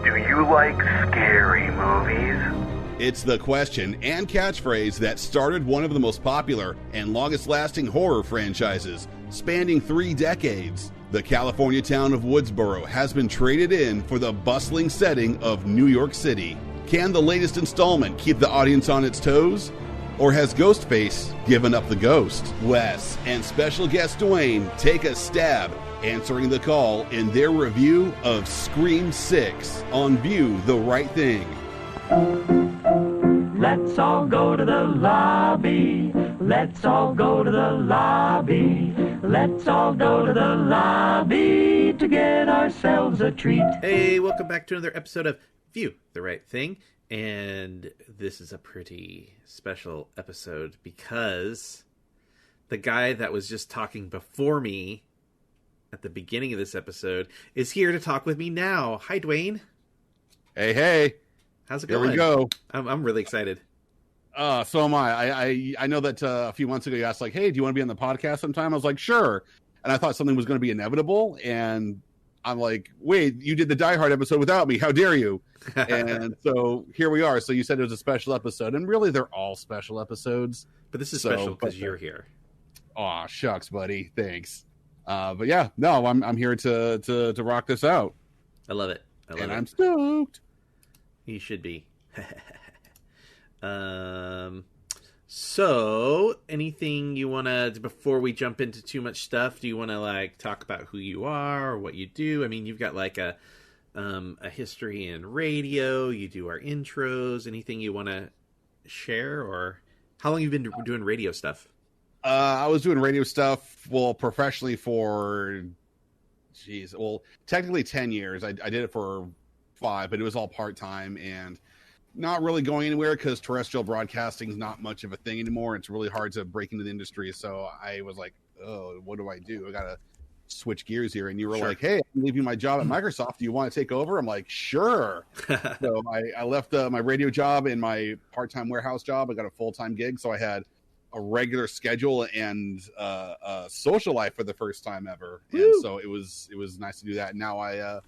Do you like scary movies? It's the question and catchphrase that started one of the most popular and longest-lasting horror franchises, spanning 3 decades. The California town of Woodsboro has been traded in for the bustling setting of New York City. Can the latest installment keep the audience on its toes? Or has Ghostface given up the ghost? Wes and special guest Duane take a stab answering the call in their review of Scream 6 on View the Right Thing. Let's all go to the lobby. Let's all go to the lobby. Let's all go to the lobby to get ourselves a treat. Hey, welcome back to another episode of View the Right Thing. And this is a pretty special episode because the guy that was just talking before me at the beginning of this episode is here to talk with me now. Hi, Duane. Hey. How's it going? Here we go. I'm really excited. So am I. I know that a few months ago you asked, like, hey, do you want to be on the podcast sometime? I was like, sure. And I thought something was going to be inevitable. And I'm like, wait, you did the Die Hard episode without me. How dare you? And so here we are. So you said it was a special episode. And really, they're all special episodes. But this is special because you're here. Aw, shucks, buddy. Thanks. But yeah, no, I'm here to rock this out. I love it. I'm stoked. You should be. So anything you want to, before we jump into too much stuff, do you want to like talk about who you are or what you do? I mean, you've got like a history in radio, you do our intros, anything you want to share, or how long you've been doing radio stuff? I was doing radio stuff, professionally for, technically 10 years. I did it for 5, but it was all part-time and not really going anywhere because terrestrial broadcasting is not much of a thing anymore. It's really hard to break into the industry. So I was like, oh, what do I do? I got to switch gears here. And you were like, hey, I'm leaving my job at Microsoft. Do you want to take over? I'm like, sure. So I left my radio job and my part-time warehouse job. I got a full-time gig. So I had a regular schedule and a social life for the first time ever. Woo! And so it was nice to do that. Now I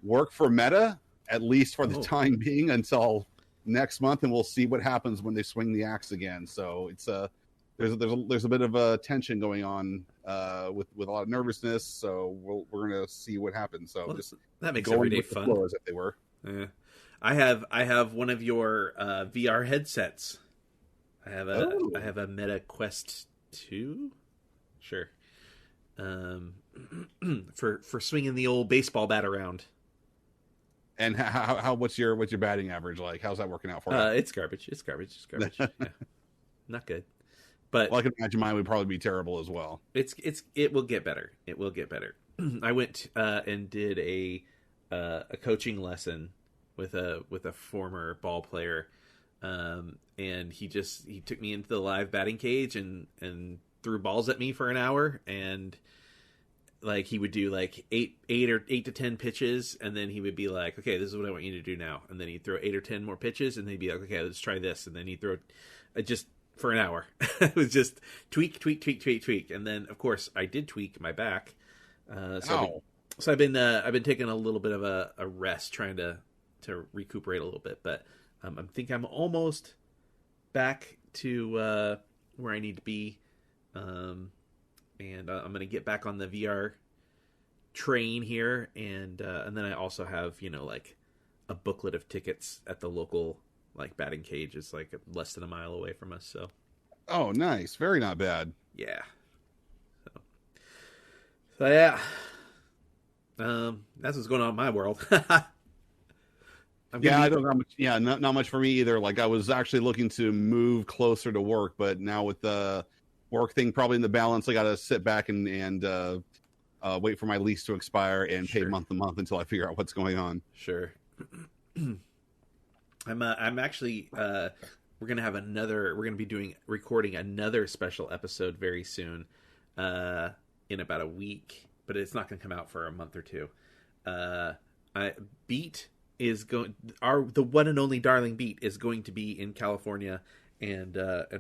work for Meta, at least for the time being, until next month, and we'll see what happens when they swing the axe again. So it's there's a bit of a tension going on with a lot of nervousness. So we're gonna see what happens. So just that makes every day fun, as if they were. Yeah. I have one of your VR headsets. I have a Meta Quest 2. Sure. For swinging the old baseball bat around. And how what's your batting average like? How's that working out for you? It's garbage. Yeah. Not good. But I can imagine mine would probably be terrible as well. It will get better. I went and did a coaching lesson with a former ball player, and he took me into the live batting cage and threw balls at me for an hour, and like he would do like 8 to 10 pitches, and then he would be like, okay, this is what I want you to do now. And then he'd throw 8 or 10 more pitches, and then he'd be like, okay, let's try this. And then he'd throw just for an hour. It was just tweak. And then of course I did tweak my back. So I've been taking a little bit of a rest, trying to recuperate a little bit, but I think I'm almost back to where I need to be. And I'm going to get back on the VR train here. And then I also have, like a booklet of tickets at the local like batting cage. It's like less than a mile away from us. So. Oh, nice. Very not bad. Yeah. So yeah. That's what's going on in my world. I don't know much. Yeah, not much for me either. Like I was actually looking to move closer to work, but now with the work thing probably in the balance, I got to sit back and wait for my lease to expire and pay month to month until I figure out what's going on. Sure. I'm actually we're gonna be recording another special episode very soon, in about a week, but it's not gonna come out for a month or two. Beat is the one and only darling Beat is going to be in California, and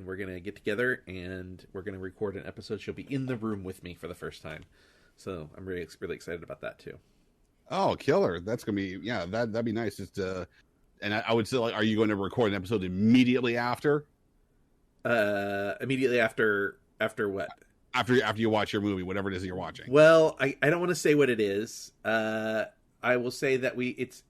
we're gonna get together and we're gonna record an episode. She'll be in the room with me for the first time, so I'm really excited about that too. Oh, killer! That's gonna be that'd be nice. Just and I would say, like, are you going to record an episode immediately after? Immediately after what? After you watch your movie, whatever it is that you're watching. Well, I don't want to say what it is. I will say that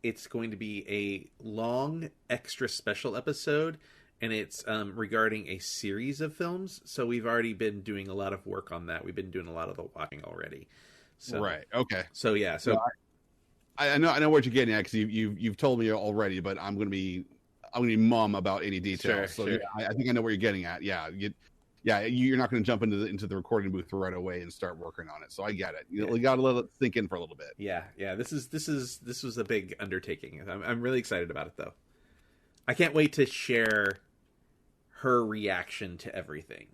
it's going to be a long extra special episode, and it's regarding a series of films. So we've already been doing a lot of work on that. We've been doing a lot of the watching already. So, right. Okay. So yeah. So I know what you're getting at, because you've told me already, but I'm gonna be mum about any details. Sure. Yeah, I think I know what you're getting at. Yeah. You're not going to jump into the recording booth right away and start working on it. So I get it. You got to let it sink in for a little bit. Yeah. This was a big undertaking. I'm really excited about it, though. I can't wait to share her reaction to everything.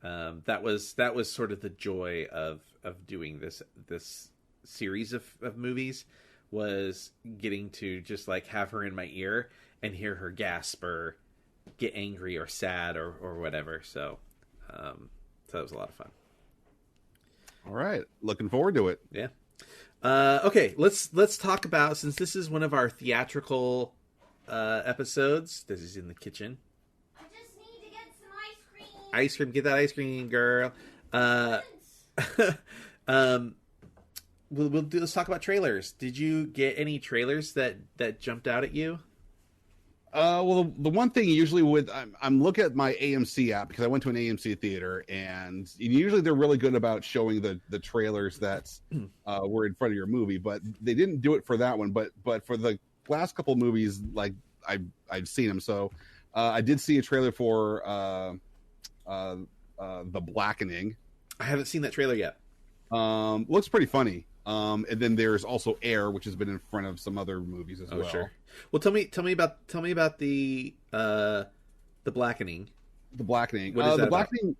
That was sort of the joy of doing this series of movies, was getting to just like have her in my ear and hear her gasp or get angry or sad or whatever. So that was a lot of fun. All right, looking forward to it. Yeah. Okay, let's talk about, since this is one of our theatrical episodes. This is in the kitchen. I just need to get some ice cream. Ice cream, get that ice cream, girl. Let's talk about trailers. Did you get any trailers that jumped out at you? Well, the one thing usually I'm looking at my AMC app, because I went to an AMC theater, and usually they're really good about showing the trailers that were in front of your movie, but they didn't do it for that one. But for the last couple of movies, like I've seen them. So I did see a trailer for The Blackening. I haven't seen that trailer yet. Looks pretty funny. And then there's also Air, which has been in front of some other movies as well. Sure. Well, tell me about the Blackening. The Blackening. What is that The Blackening.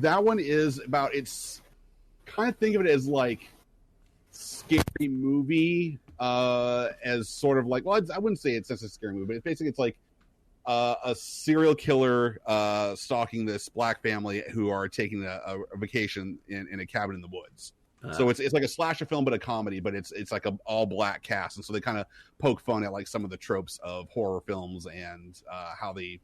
That one is about, it's kind of, think of it as like scary movie, as sort of like, well, I wouldn't say it's just a scary movie, but it's like a serial killer stalking this black family who are taking a vacation in a cabin in the woods. So it's like a slasher film, but a comedy, but it's like a all black cast, and so they kind of poke fun at like some of the tropes of horror films and how they,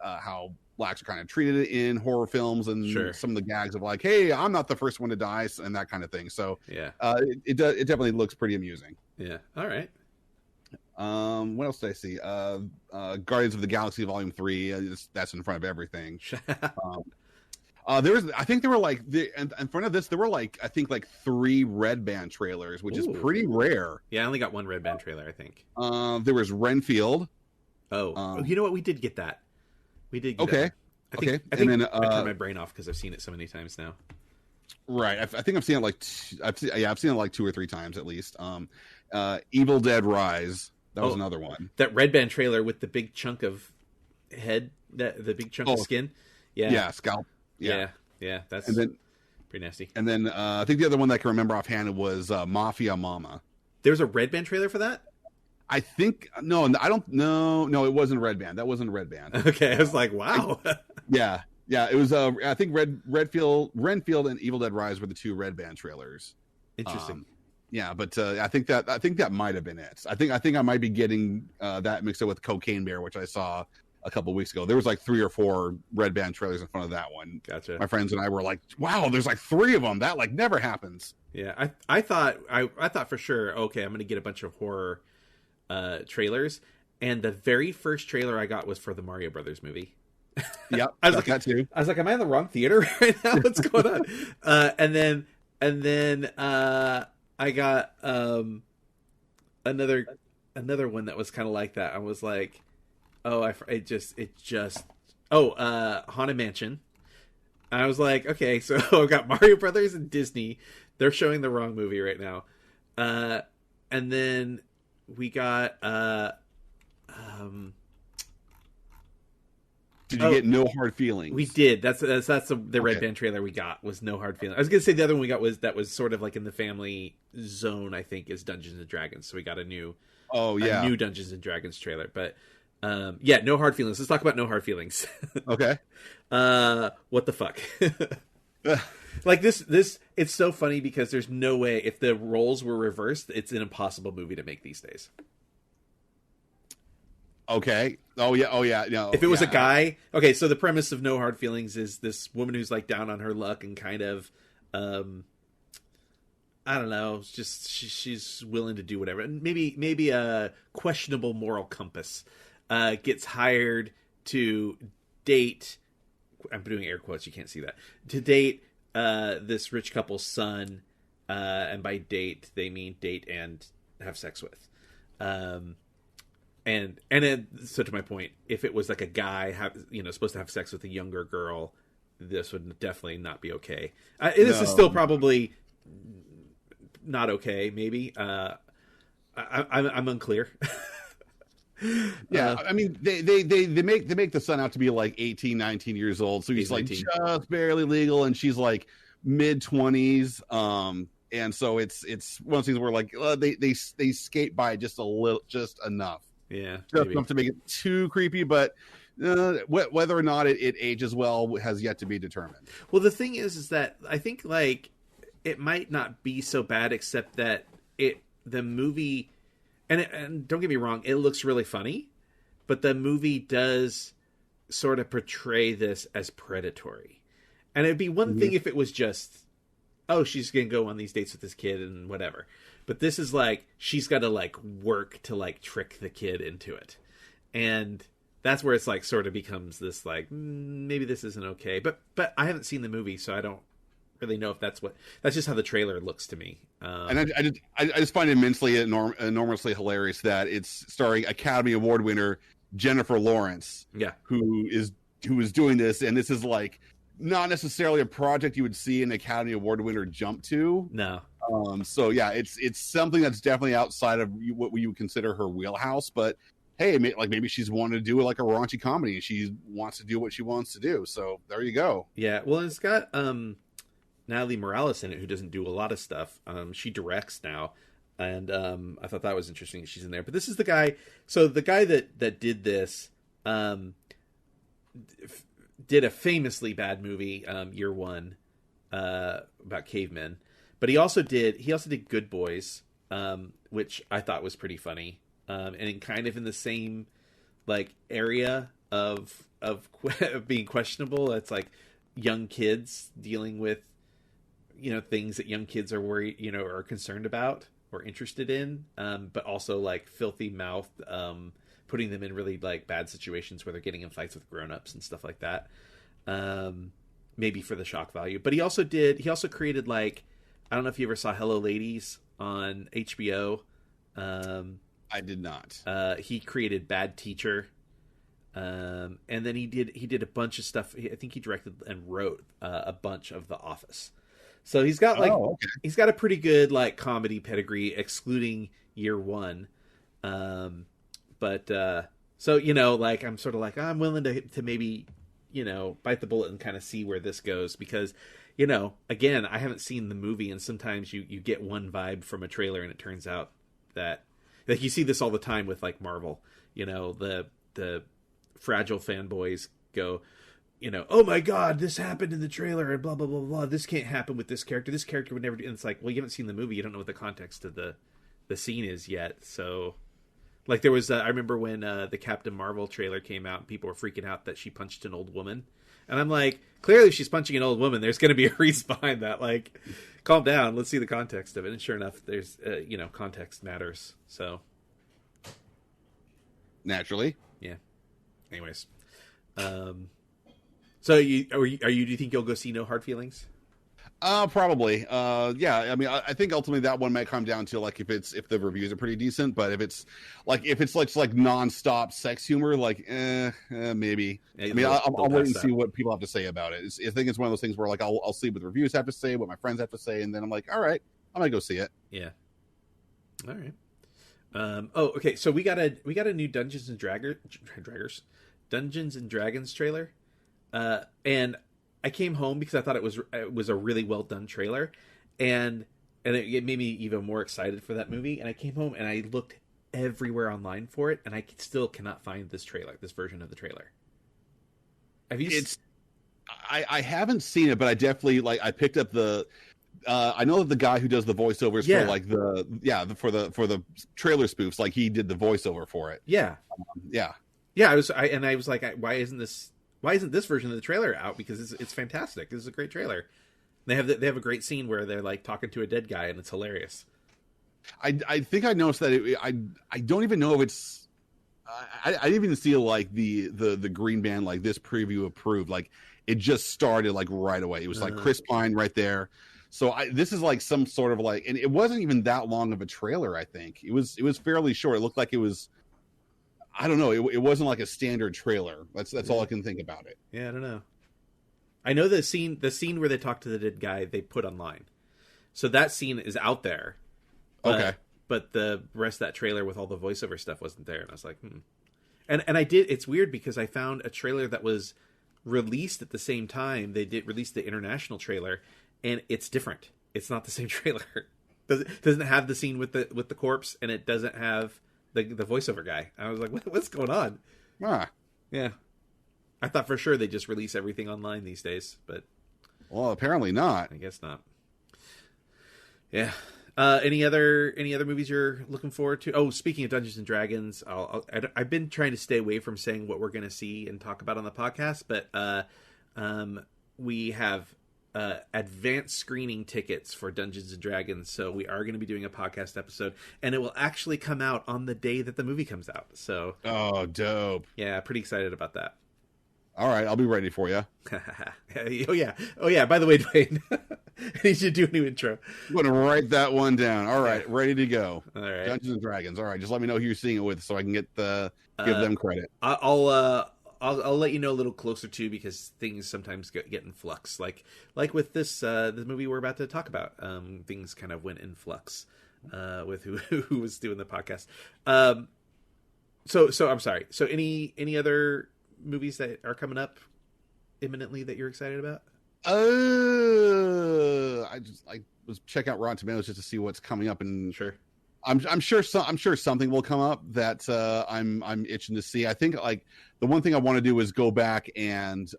how blacks are kind of treated in horror films, and some of the gags of like, hey, I'm not the first one to die, and that kind of thing. So yeah, it definitely looks pretty amusing. Yeah. All right. What else did I see? Guardians of the Galaxy Volume 3. That's in front of everything. There was, I think there were like in front of this, there were like, I think like 3 Red Band trailers, which is pretty rare. Yeah, I only got 1 Red Band trailer, I think. There was Renfield. You know what? We did get that. We did get that. I think I turned my brain off because I've seen it so many times now. Right. I think I've seen it like I've seen it like 2 or 3 times at least. Evil Dead Rise. That was another one. That Red Band trailer with the big chunk of head, the big chunk of skin. Yeah. Yeah, scalp. Yeah, that's pretty nasty. And then I think the other one that I can remember offhand was Mafia Mama. There's a Red Band trailer for that? I think no, I don't know. No, it wasn't Red Band. That wasn't Red Band. Okay, I was like, wow. Yeah. It was. I think Renfield and Evil Dead Rise were the 2 Red Band trailers. Interesting. Yeah, but I think that might have been it. I think I might be getting that mixed up with Cocaine Bear, which I saw a couple weeks ago. There was like 3 or 4 Red Band trailers in front of that one. Gotcha. My friends and I were like, wow, there's like 3 of them. That like never happens. Yeah, I thought for sure, okay, I'm gonna get a bunch of horror trailers, and the very first trailer I got was for the Mario Brothers movie. Yep, I was like, that too. I was like, am I in the wrong theater right now? What's going on? And then I got another one that was kind of like that. I was like, Haunted Mansion. And I was like, okay, so I've got Mario Brothers and Disney. They're showing the wrong movie right now. And then we got Did you get No Hard Feelings? We did. That's the Red Band trailer we got was No Hard Feelings. I was gonna say the other one we got was sort of like in the family zone, I think, is Dungeons and Dragons. So we got a new new Dungeons and Dragons trailer. But No Hard Feelings. Let's talk about No Hard Feelings. Okay. What the fuck? Like this, it's so funny because there's no way, if the roles were reversed, it's an impossible movie to make these days. Okay. Oh yeah. No. If it was a guy, okay. So the premise of No Hard Feelings is this woman who's like down on her luck and kind of, I don't know, just she's willing to do whatever, and maybe a questionable moral compass, gets hired to date. I'm doing air quotes. You can't see that. To date this rich couple's son, and by date they mean date and have sex with. And then, so to my point, if it was like a guy supposed to have sex with a younger girl, this would definitely not be okay. This is still probably not okay. Maybe I'm unclear. Yeah, I mean they make the son out to be like 18, 19 years old, so he's like 19. just barely legal, and she's like mid-20s. And so it's one of those things where like they skate by just a little, just enough. Yeah, Just enough to make it too creepy, but whether or not it ages well has yet to be determined. Well, the thing is that I think like it might not be so bad, except that the movie, and don't get me wrong, it looks really funny, but the movie does sort of portray this as predatory. And it'd be one thing if it was just, oh, she's gonna go on these dates with this kid and whatever. But this is like, she's got to like work to like trick the kid into it. And that's where it's like sort of becomes this like, maybe this isn't okay. But I haven't seen the movie, so I don't really know if that's just how the trailer looks to me. And I just find it immensely enormously hilarious that it's starring Academy Award winner Jennifer Lawrence. Yeah. Who is doing this. And this is like not necessarily a project you would see an Academy Award winner jump to. No. So yeah, it's something that's definitely outside of what you would consider her wheelhouse. But hey, maybe she's wanted to do like a raunchy comedy, and she wants to do what she wants to do. So there you go. Yeah, well, it's got Natalie Morales in it, who doesn't do a lot of stuff. She directs now, and I thought that was interesting that she's in there. But this is the guy. So the guy that did this did a famously bad movie, Year One, about cavemen. But he also did Good Boys, which I thought was pretty funny, and kind of in the same like area of being questionable. It's like young kids dealing with things that young kids are worried, are concerned about or interested in, but also like filthy mouthed, putting them in really like bad situations where they're getting in fights with grown-ups and stuff like that. Maybe for the shock value, but he also created like, I don't know if you ever saw Hello Ladies on HBO. I did not. He created Bad Teacher, and then he did a bunch of stuff. I think he directed and wrote a bunch of The Office. So he's got he's got a pretty good like comedy pedigree, excluding Year One. But so like I'm sort of like, I'm willing to maybe bite the bullet and kind of see where this goes, because again, I haven't seen the movie, and sometimes you get one vibe from a trailer, and it turns out that, like, you see this all the time with like Marvel. The fragile fanboys go, oh my god, this happened in the trailer, and blah blah blah blah. This can't happen with this character. This character would never do. And it's like, well, you haven't seen the movie. You don't know what the context of the scene is yet. So, like, there was I remember when the Captain Marvel trailer came out, and people were freaking out that she punched an old woman. And I'm like, clearly she's punching an old woman. There's going to be a reason behind that. Like, calm down. Let's see the context of it. And sure enough, there's, context matters. So. Naturally. Yeah. Anyways. So do you think you'll go see No Hard Feelings? Probably. Yeah. I mean, I think ultimately that one might come down to like if the reviews are pretty decent, but if it's like nonstop sex humor, like maybe. Yeah, I mean, I'll wait and see what people have to say about it. I think it's one of those things where like I'll see what the reviews have to say, what my friends have to say, and then I'm like, all right, I'm gonna go see it. Yeah. All right. Okay. So we got a new Dungeons and Dragons trailer, and I came home because I thought it was a really well done trailer, and it made me even more excited for that movie. And I came home and I looked everywhere online for it, and I still cannot find this version of the trailer. Have you? I haven't seen it, but I definitely like. I picked up the. I know that the guy who does the voiceovers Yeah. for like for the trailer spoofs, like he did the voiceover for it. Yeah, Yeah. yeah. I was like, why isn't this version of the trailer out? Because it's fantastic. This is a great trailer. They have a great scene where they're like talking to a dead guy, and it's hilarious. I think I noticed that I don't even know if it's I didn't even see like the green band like this preview approved, like it just started like right away. It was like Chris Pine right there. So this is like some sort of like, and it wasn't even that long of a trailer. I think it was fairly short. It looked like it was, I don't know. It wasn't like a standard trailer. That's all I can think about it. Yeah, I don't know. I know the scene where they talk to the dead guy they put online, so that scene is out there. But, Okay. But the rest of that trailer with all the voiceover stuff wasn't there, and I was like, And I did. It's weird because I found a trailer that was released at the same time they did release the international trailer, and it's different. It's not the same trailer. Doesn't have the scene with the corpse, and it doesn't have the voiceover guy. I was like, what's going on? Ah. Yeah, I thought for sure they just release everything online these days, but Well, apparently not. I guess not. Yeah. Any other movies you're looking forward to? Oh, speaking of Dungeons and Dragons, I've been trying to stay away from saying what we're going to see and talk about on the podcast, but we have advanced screening tickets for Dungeons and Dragons, so we are going to be doing a podcast episode, and it will actually come out on the day that the movie comes out. So, oh, dope! Yeah, pretty excited about that. All right, I'll be ready for you. Oh yeah. By the way, Dwayne, I need you to do a new intro. I'm going to write that one down. All right, ready to go. All right, Dungeons and Dragons. All right, just let me know who you're seeing it with, so I can give them credit. I'll let you know a little closer too, because things sometimes get in flux. Like with this movie we're about to talk about, things kind of went in flux with who was doing the podcast. So I'm sorry. So any other movies that are coming up imminently that you're excited about? I was checking out Rotten Tomatoes just to see what's coming up, and Sure. I'm sure something will come up that I'm itching to see. I think like the one thing I want to do is go back and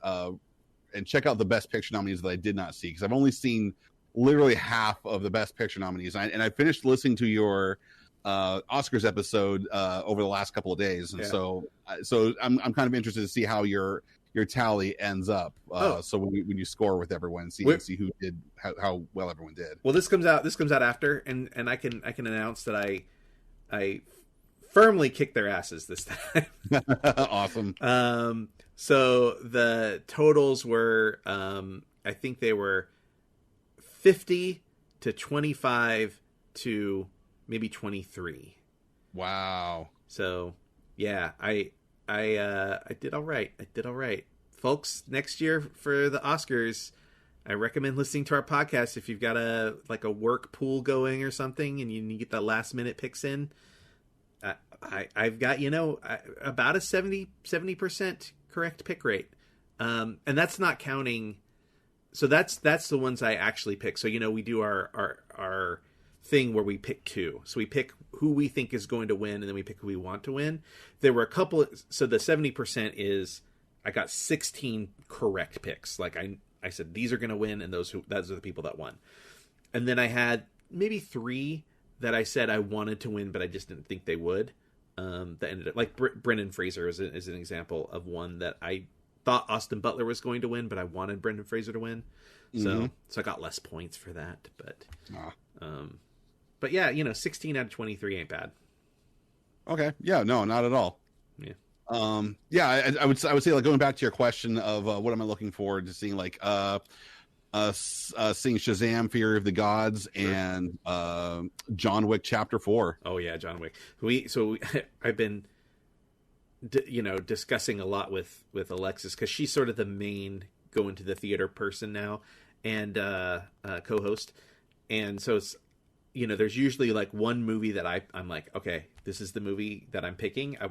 check out the Best Picture nominees that I did not see, because I've only seen literally half of the Best Picture nominees, and I finished listening to your Oscars episode over the last couple of days, and so I'm kind of interested to see how your tally ends up. So when you score with everyone, see who did how well everyone did. Well, this comes out after, and I can announce that I firmly kicked their asses this time. Awesome. So the totals were I think they were 50 to 25 to maybe 23. Wow. So yeah, I did all right. Folks, next year for the Oscars, I recommend listening to our podcast if you've got a work pool going or something and you need to get the last minute picks in. I've got, about a 70% correct pick rate. And that's not counting. So that's the ones I actually pick. So, we do our thing where we pick two. So we pick who we think is going to win, and then we pick who we want to win. There were a couple. So the 70% is I got 16 correct picks. Like I said, these are going to win, and those are the people that won. And then I had maybe 3 that I said I wanted to win, but I just didn't think they would. That ended up like Brendan Fraser is an example of one that I thought Austin Butler was going to win, but I wanted Brendan Fraser to win. So I got less points for that. But yeah, 16 out of 23 ain't bad. Okay. Yeah. No, not at all. Yeah. I would say like going back to your question of what am I looking forward to seeing, like seeing Shazam: Fury of the Gods and John Wick Chapter 4. Oh yeah, John Wick. I've been discussing a lot with Alexis, because she's sort of the main going to the theater person now and co-host, and so it's there's usually like one movie that I'm like, okay, this is the movie that I'm picking. I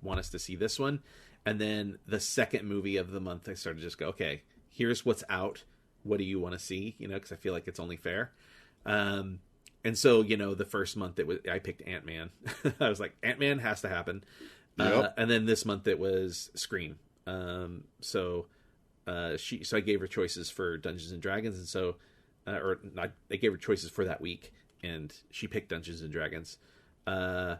want us to see this one. And then the second movie of the month, I started to just go, okay, here's what's out. What do you want to see? Because I feel like it's only fair. And so, the first month I picked Ant-Man. I was like, Ant-Man has to happen. Yep. And then this month it was Scream. So I gave her choices for Dungeons and Dragons, and so I gave her choices for that week, and she picked Dungeons and Dragons. And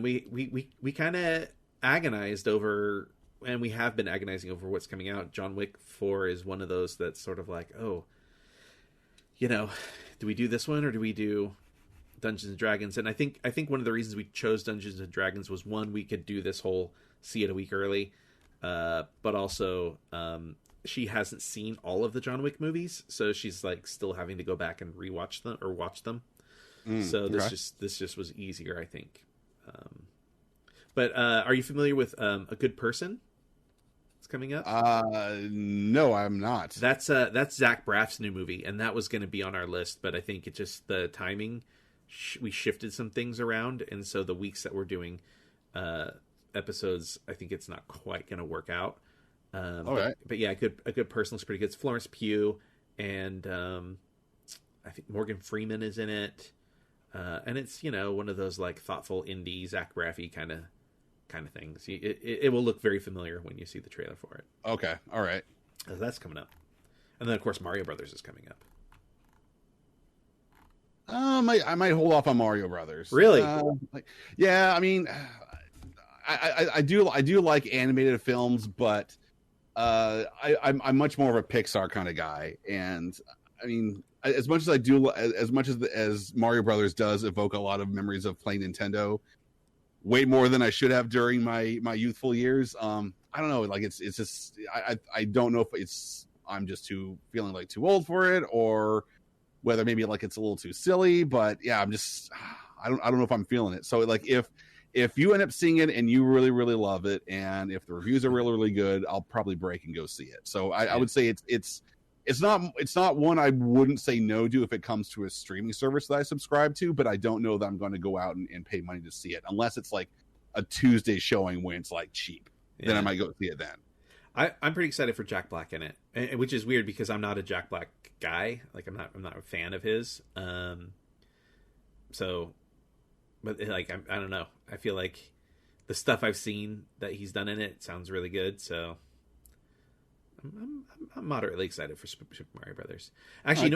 we kind of agonized over, and we have been agonizing over what's coming out. John Wick 4 is one of those that's sort of like, oh, do we do this one or do we do Dungeons and Dragons? And I think one of the reasons we chose Dungeons and Dragons was, one, we could do this whole see it a week early, but also she hasn't seen all of the John Wick movies, so she's like still having to go back and rewatch them or watch them. So this just was easier, I think. But are you familiar with A Good Person? It's coming up. No, I'm not. That's Zach Braff's new movie, and that was going to be on our list, but I think it just the timing. We shifted some things around, and so the weeks that we're doing episodes, I think it's not quite going to work out. Okay. But yeah, A Good Person looks pretty good. It's Florence Pugh, and I think Morgan Freeman is in it. And it's, one of those like thoughtful indie Zach Braffy kind of things. It will look very familiar when you see the trailer for it. Okay. All right. So that's coming up. And then of course Mario Brothers is coming up. I might hold off on Mario Brothers. Really? Yeah. I mean, I do like animated films, but I'm much more of a Pixar kind of guy. And I mean, as much as Mario Brothers does evoke a lot of memories of playing Nintendo, way more than I should have during my youthful years. I don't know, like it's just I don't know if I'm just feeling like too old for it, or whether maybe like it's a little too silly. But yeah, I don't know if I'm feeling it. So like if you end up seeing it and you really, really love it, and if the reviews are really, really good, I'll probably break and go see it. So I would say it's not one I wouldn't say no to if it comes to a streaming service that I subscribe to, but I don't know that I'm going to go out and pay money to see it, unless it's like a Tuesday showing when it's like cheap. Yeah. Then I might go see it then. I'm pretty excited for Jack Black in it, which is weird because I'm not a Jack Black guy. Like I'm not a fan of his. But like I don't know. I feel like the stuff I've seen that he's done in it sounds really good. So I'm moderately excited for Super Mario Brothers. Actually,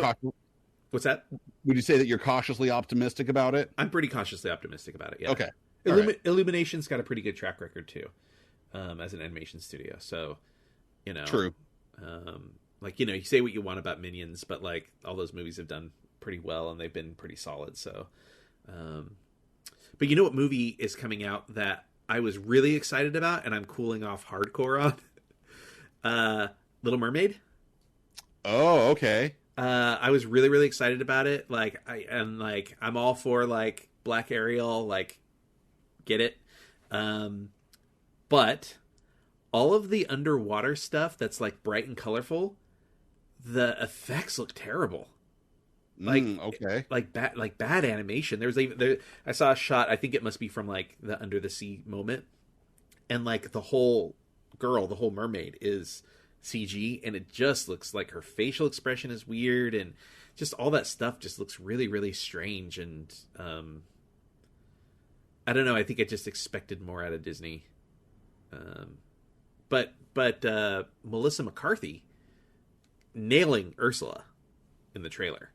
what's that? Would you say that you're cautiously optimistic about it? I'm pretty cautiously optistic about it. Yeah. Okay. Illumination's got a pretty good track record too, as an animation studio. So, true. Like you say what you want about Minions, but like all those movies have done pretty well and they've been pretty solid. So, but you know what movie is coming out that I was really excited about and I'm cooling off hardcore on? Little Mermaid. Oh, okay. I was really, really excited about it. I'm all for like Black Ariel, like get it. But all of the underwater stuff that's like bright and colorful, the effects look terrible. Okay. Like bad animation. I saw a shot, I think it must be from like the Under the Sea moment. And like the whole mermaid is CG, and it just looks like her facial expression is weird, and just all that stuff just looks really, really strange. And I don't know. I think I just expected more out of Disney. But Melissa McCarthy nailing Ursula in the trailer.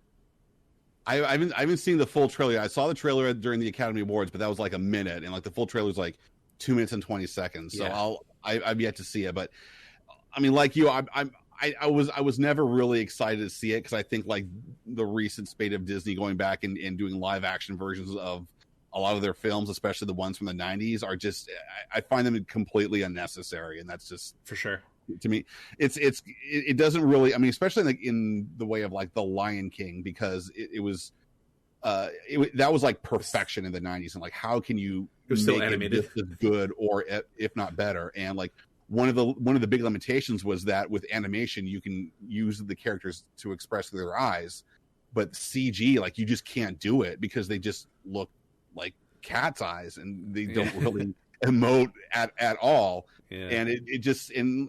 I haven't seen the full trailer. I saw the trailer during the Academy Awards, but that was like a minute, and like the full trailer was like 2 minutes and 20 seconds. So yeah. I've yet to see it, but I mean, like you, I was never really excited to see it because I think like the recent spate of Disney going back and doing live action versions of a lot of their films, especially the ones from the 90s, are just, I find them completely unnecessary, and that's just for sure. To me, it doesn't really. I mean, especially like in the way of like the Lion King, because it was that was like perfection in the 90s, and like how can you it was still animated as good or if not better? And like one of the big limitations was that with animation you can use the characters to express through their eyes, but CG, like you just can't do it because they just look like cat's eyes and they don't really emote at all. Yeah. And it just, and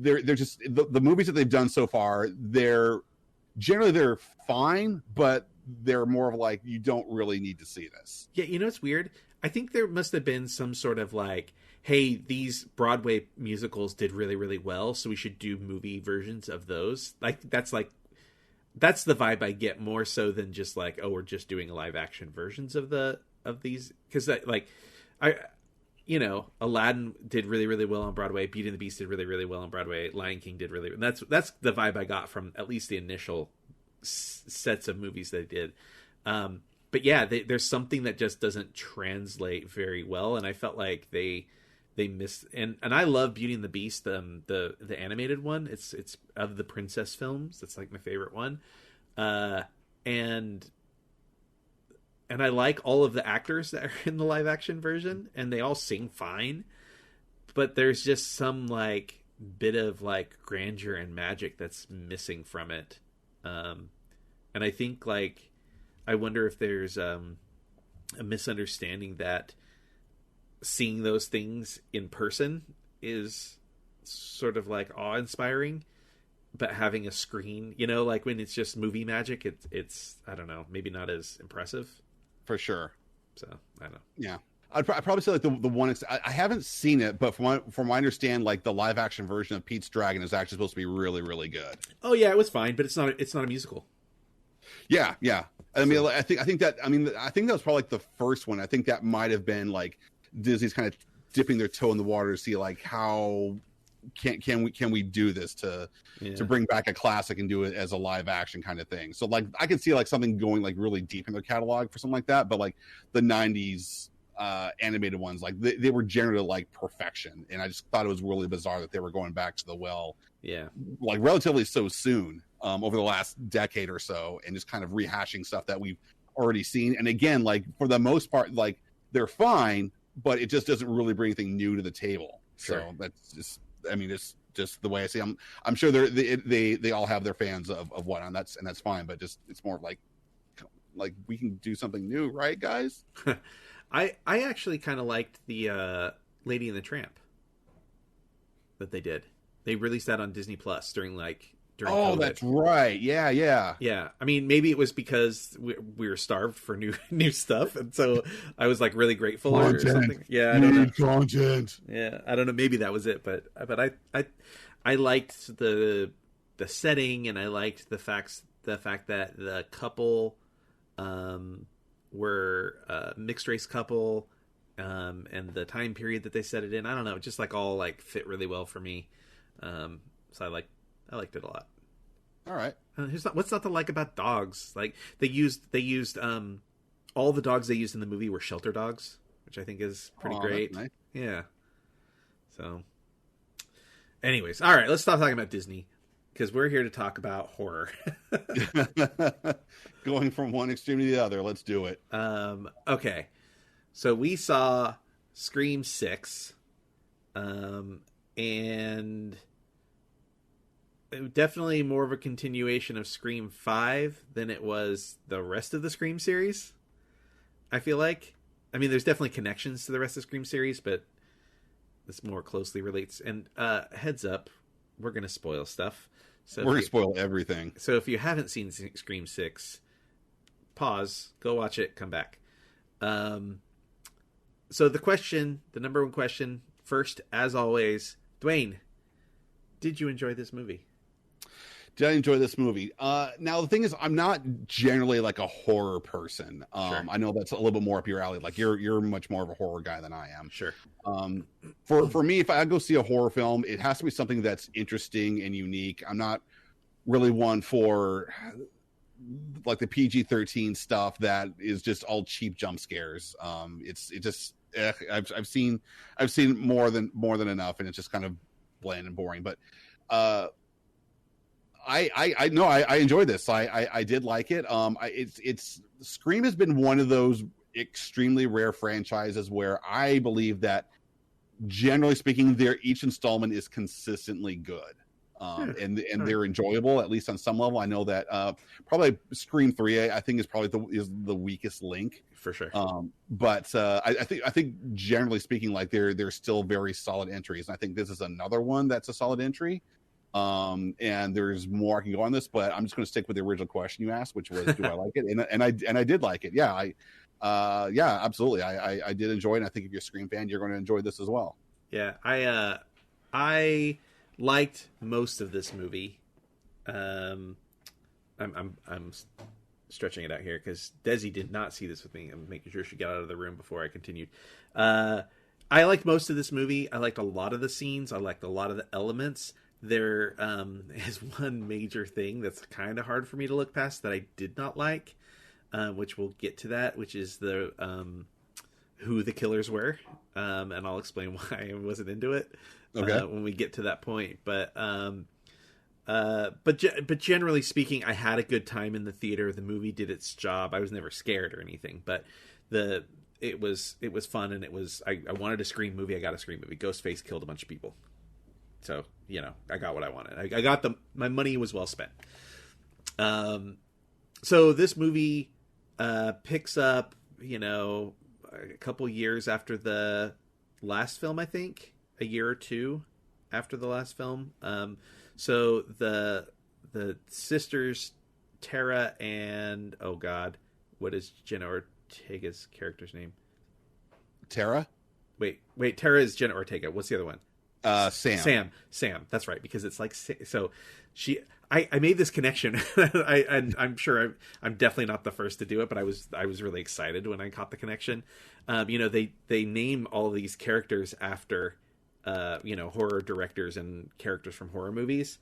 they're just the movies that they've done so far, they're fine, but they're more of like, you don't really need to see this. Yeah, it's weird. I think there must have been some sort of like, hey, these Broadway musicals did really, really well, so we should do movie versions of those. That's the vibe I get, more so than just like, oh, we're just doing live action versions of these, because Aladdin did really, really well on Broadway. Beauty and the Beast did really, really well on Broadway. Lion King did really. That's the vibe I got from at least the initial sets of movies they did. But yeah, there's something that just doesn't translate very well, and I felt like they missed. And I love Beauty and the Beast, the animated one. It's of the princess films. It's like my favorite one, and I like all of the actors that are in the live action version, and they all sing fine. But there's just some like bit of like grandeur and magic that's missing from it, and I think like. I wonder if there's a misunderstanding that seeing those things in person is sort of like awe-inspiring, but having a screen, like when it's just movie magic, it's I don't know, maybe not as impressive. For sure. So I don't know. Yeah, I'd probably say like the one I haven't seen it, but from what I understand, like the live action version of Pete's Dragon is actually supposed to be really, really good. Oh yeah, it was fine, but it's not a musical. Yeah. I mean, I think that was probably like the first one. I think that might have been like Disney's kind of dipping their toe in the water to see like how can we do this to bring back a classic and do it as a live action kind of thing. So like I could see like something going like really deep in their catalog for something like that. But like the '90s animated ones, like they were generally like perfection, and I just thought it was really bizarre that they were going back to the well, like relatively so soon. Over the last decade or so, and just kind of rehashing stuff that we've already seen. And again, like for the most part, like they're fine, but it just doesn't really bring anything new to the table. Sure. So that's just, I mean, it's just the way I see them. I'm sure they all have their fans of whatnot, and that's fine. But just it's more like we can do something new, right, guys? I actually kind of liked the Lady and the Tramp that they did. They released that on Disney Plus during COVID. That's right. Yeah. I mean, maybe it was because we were starved for new stuff, and so I was like really grateful content. Or something. Yeah, I don't know. Content. Yeah, I don't know. Maybe that was it, but I liked the setting, and I liked the fact that the couple were a mixed race couple, and the time period that they set it in. I don't know, just like all like fit really well for me. So I liked it a lot. All right. What's not to like about dogs? Like they used all the dogs they used in the movie were shelter dogs, which I think is pretty great. Nice. Yeah. So, anyways, all right, let's stop talking about Disney because we're here to talk about horror. Going from one extreme to the other, let's do it. Okay. So we saw Scream 6, and definitely more of a continuation of Scream 5 than it was the rest of the Scream series. I feel like. I mean, there's definitely connections to the rest of the Scream series, but this more closely relates. And heads up, we're going to spoil stuff. So we're going to spoil everything. So if you haven't seen Scream 6, pause, go watch it, come back. So the number one question, first, as always, Duane, did you enjoy this movie? Did I enjoy this movie? Now, the thing is, I'm not generally like a horror person. Sure. I know that's a little bit more up your alley. Like you're much more of a horror guy than I am. Sure. For me, if I go see a horror film, it has to be something that's interesting and unique. I'm not really one for like the PG-13 stuff that is just all cheap jump scares. I've seen more than enough, and it's just kind of bland and boring. But I enjoyed this. I did like it. It's Scream has been one of those extremely rare franchises where I believe that generally speaking, each installment is consistently good. And they're enjoyable, at least on some level. I know that probably Scream 3, I think, is probably the weakest link for sure. But I think generally speaking, like they're still very solid entries. And I think this is another one that's a solid entry. And there's more I can go on this, but I'm just going to stick with the original question you asked, which was, do I like it? And I did like it. Yeah, yeah, absolutely. I did enjoy it. And I think if you're a Scream fan, you're going to enjoy this as well. Yeah, I liked most of this movie. I'm stretching it out here because Desi did not see this with me. I'm making sure she got out of the room before I continued. I liked most of this movie. I liked a lot of the scenes. I liked a lot of the elements. There is one major thing that's kind of hard for me to look past that I did not like, which we'll get to that, which is the who the killers were, and I'll explain why I wasn't into it when we get to that point. But generally speaking, I had a good time in the theater. The movie did its job. I was never scared or anything, but it was fun, and I wanted a Scream movie. I got a Scream movie. Ghostface killed a bunch of people, so I got what I wanted. I got my money was well spent. So this movie picks up, a couple years after the last film. I think a year or two after the last film. So the sisters Tara and what is Jenna Ortega's character's name? Tara? Wait, Tara is Jenna Ortega. What's the other one? Sam. Sam. That's right, because it's like so. I made this connection. I'm sure I'm definitely not the first to do it, but I was really excited when I caught the connection. They name all of these characters after horror directors and characters from horror movies,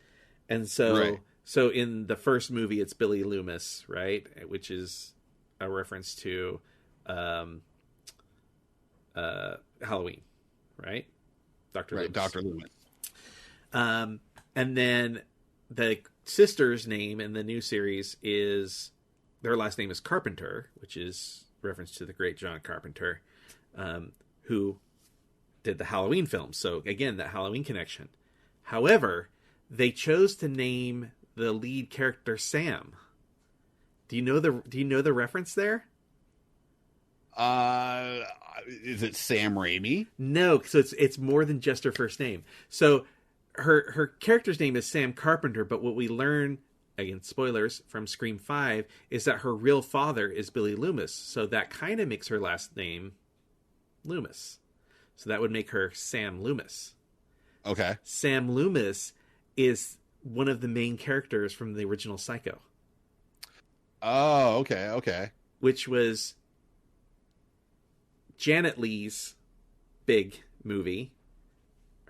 and so in the first movie it's Billy Loomis, right, which is a reference to Halloween, right? Dr. Loomis. And then the sister's name in the new series their last name is Carpenter, which is reference to the great John Carpenter, who did the Halloween films. So again, that Halloween connection. However, they chose to name the lead character Sam. Do you know the reference there? Is it Sam Raimi? No, so it's more than just her first name. So her character's name is Sam Carpenter, but what we learn, again, spoilers, from Scream 5, is that her real father is Billy Loomis. So that kind of makes her last name Loomis. So that would make her Sam Loomis. Okay. Sam Loomis is one of the main characters from the original Psycho. Oh, okay. Which was Janet Leigh's big movie.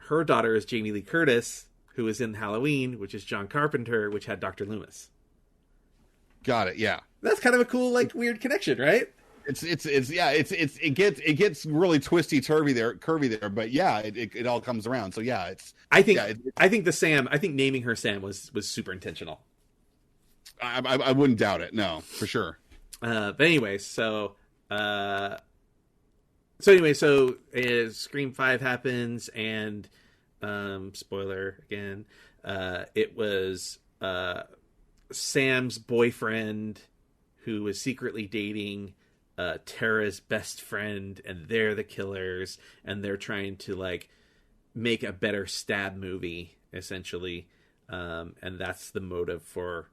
Her daughter is Jamie Lee Curtis, who is in Halloween, which is John Carpenter, which had Dr. Loomis. Got it. Yeah. That's kind of a cool, weird connection, right? It gets really curvy there, but yeah, it all comes around. So yeah, I think naming her Sam was super intentional. I wouldn't doubt it. No, for sure. But anyway, so Scream 5 happens, and spoiler again, it was Sam's boyfriend who was secretly dating Tara's best friend, and they're the killers, and they're trying to make a better stab movie, essentially, and that's the motive for,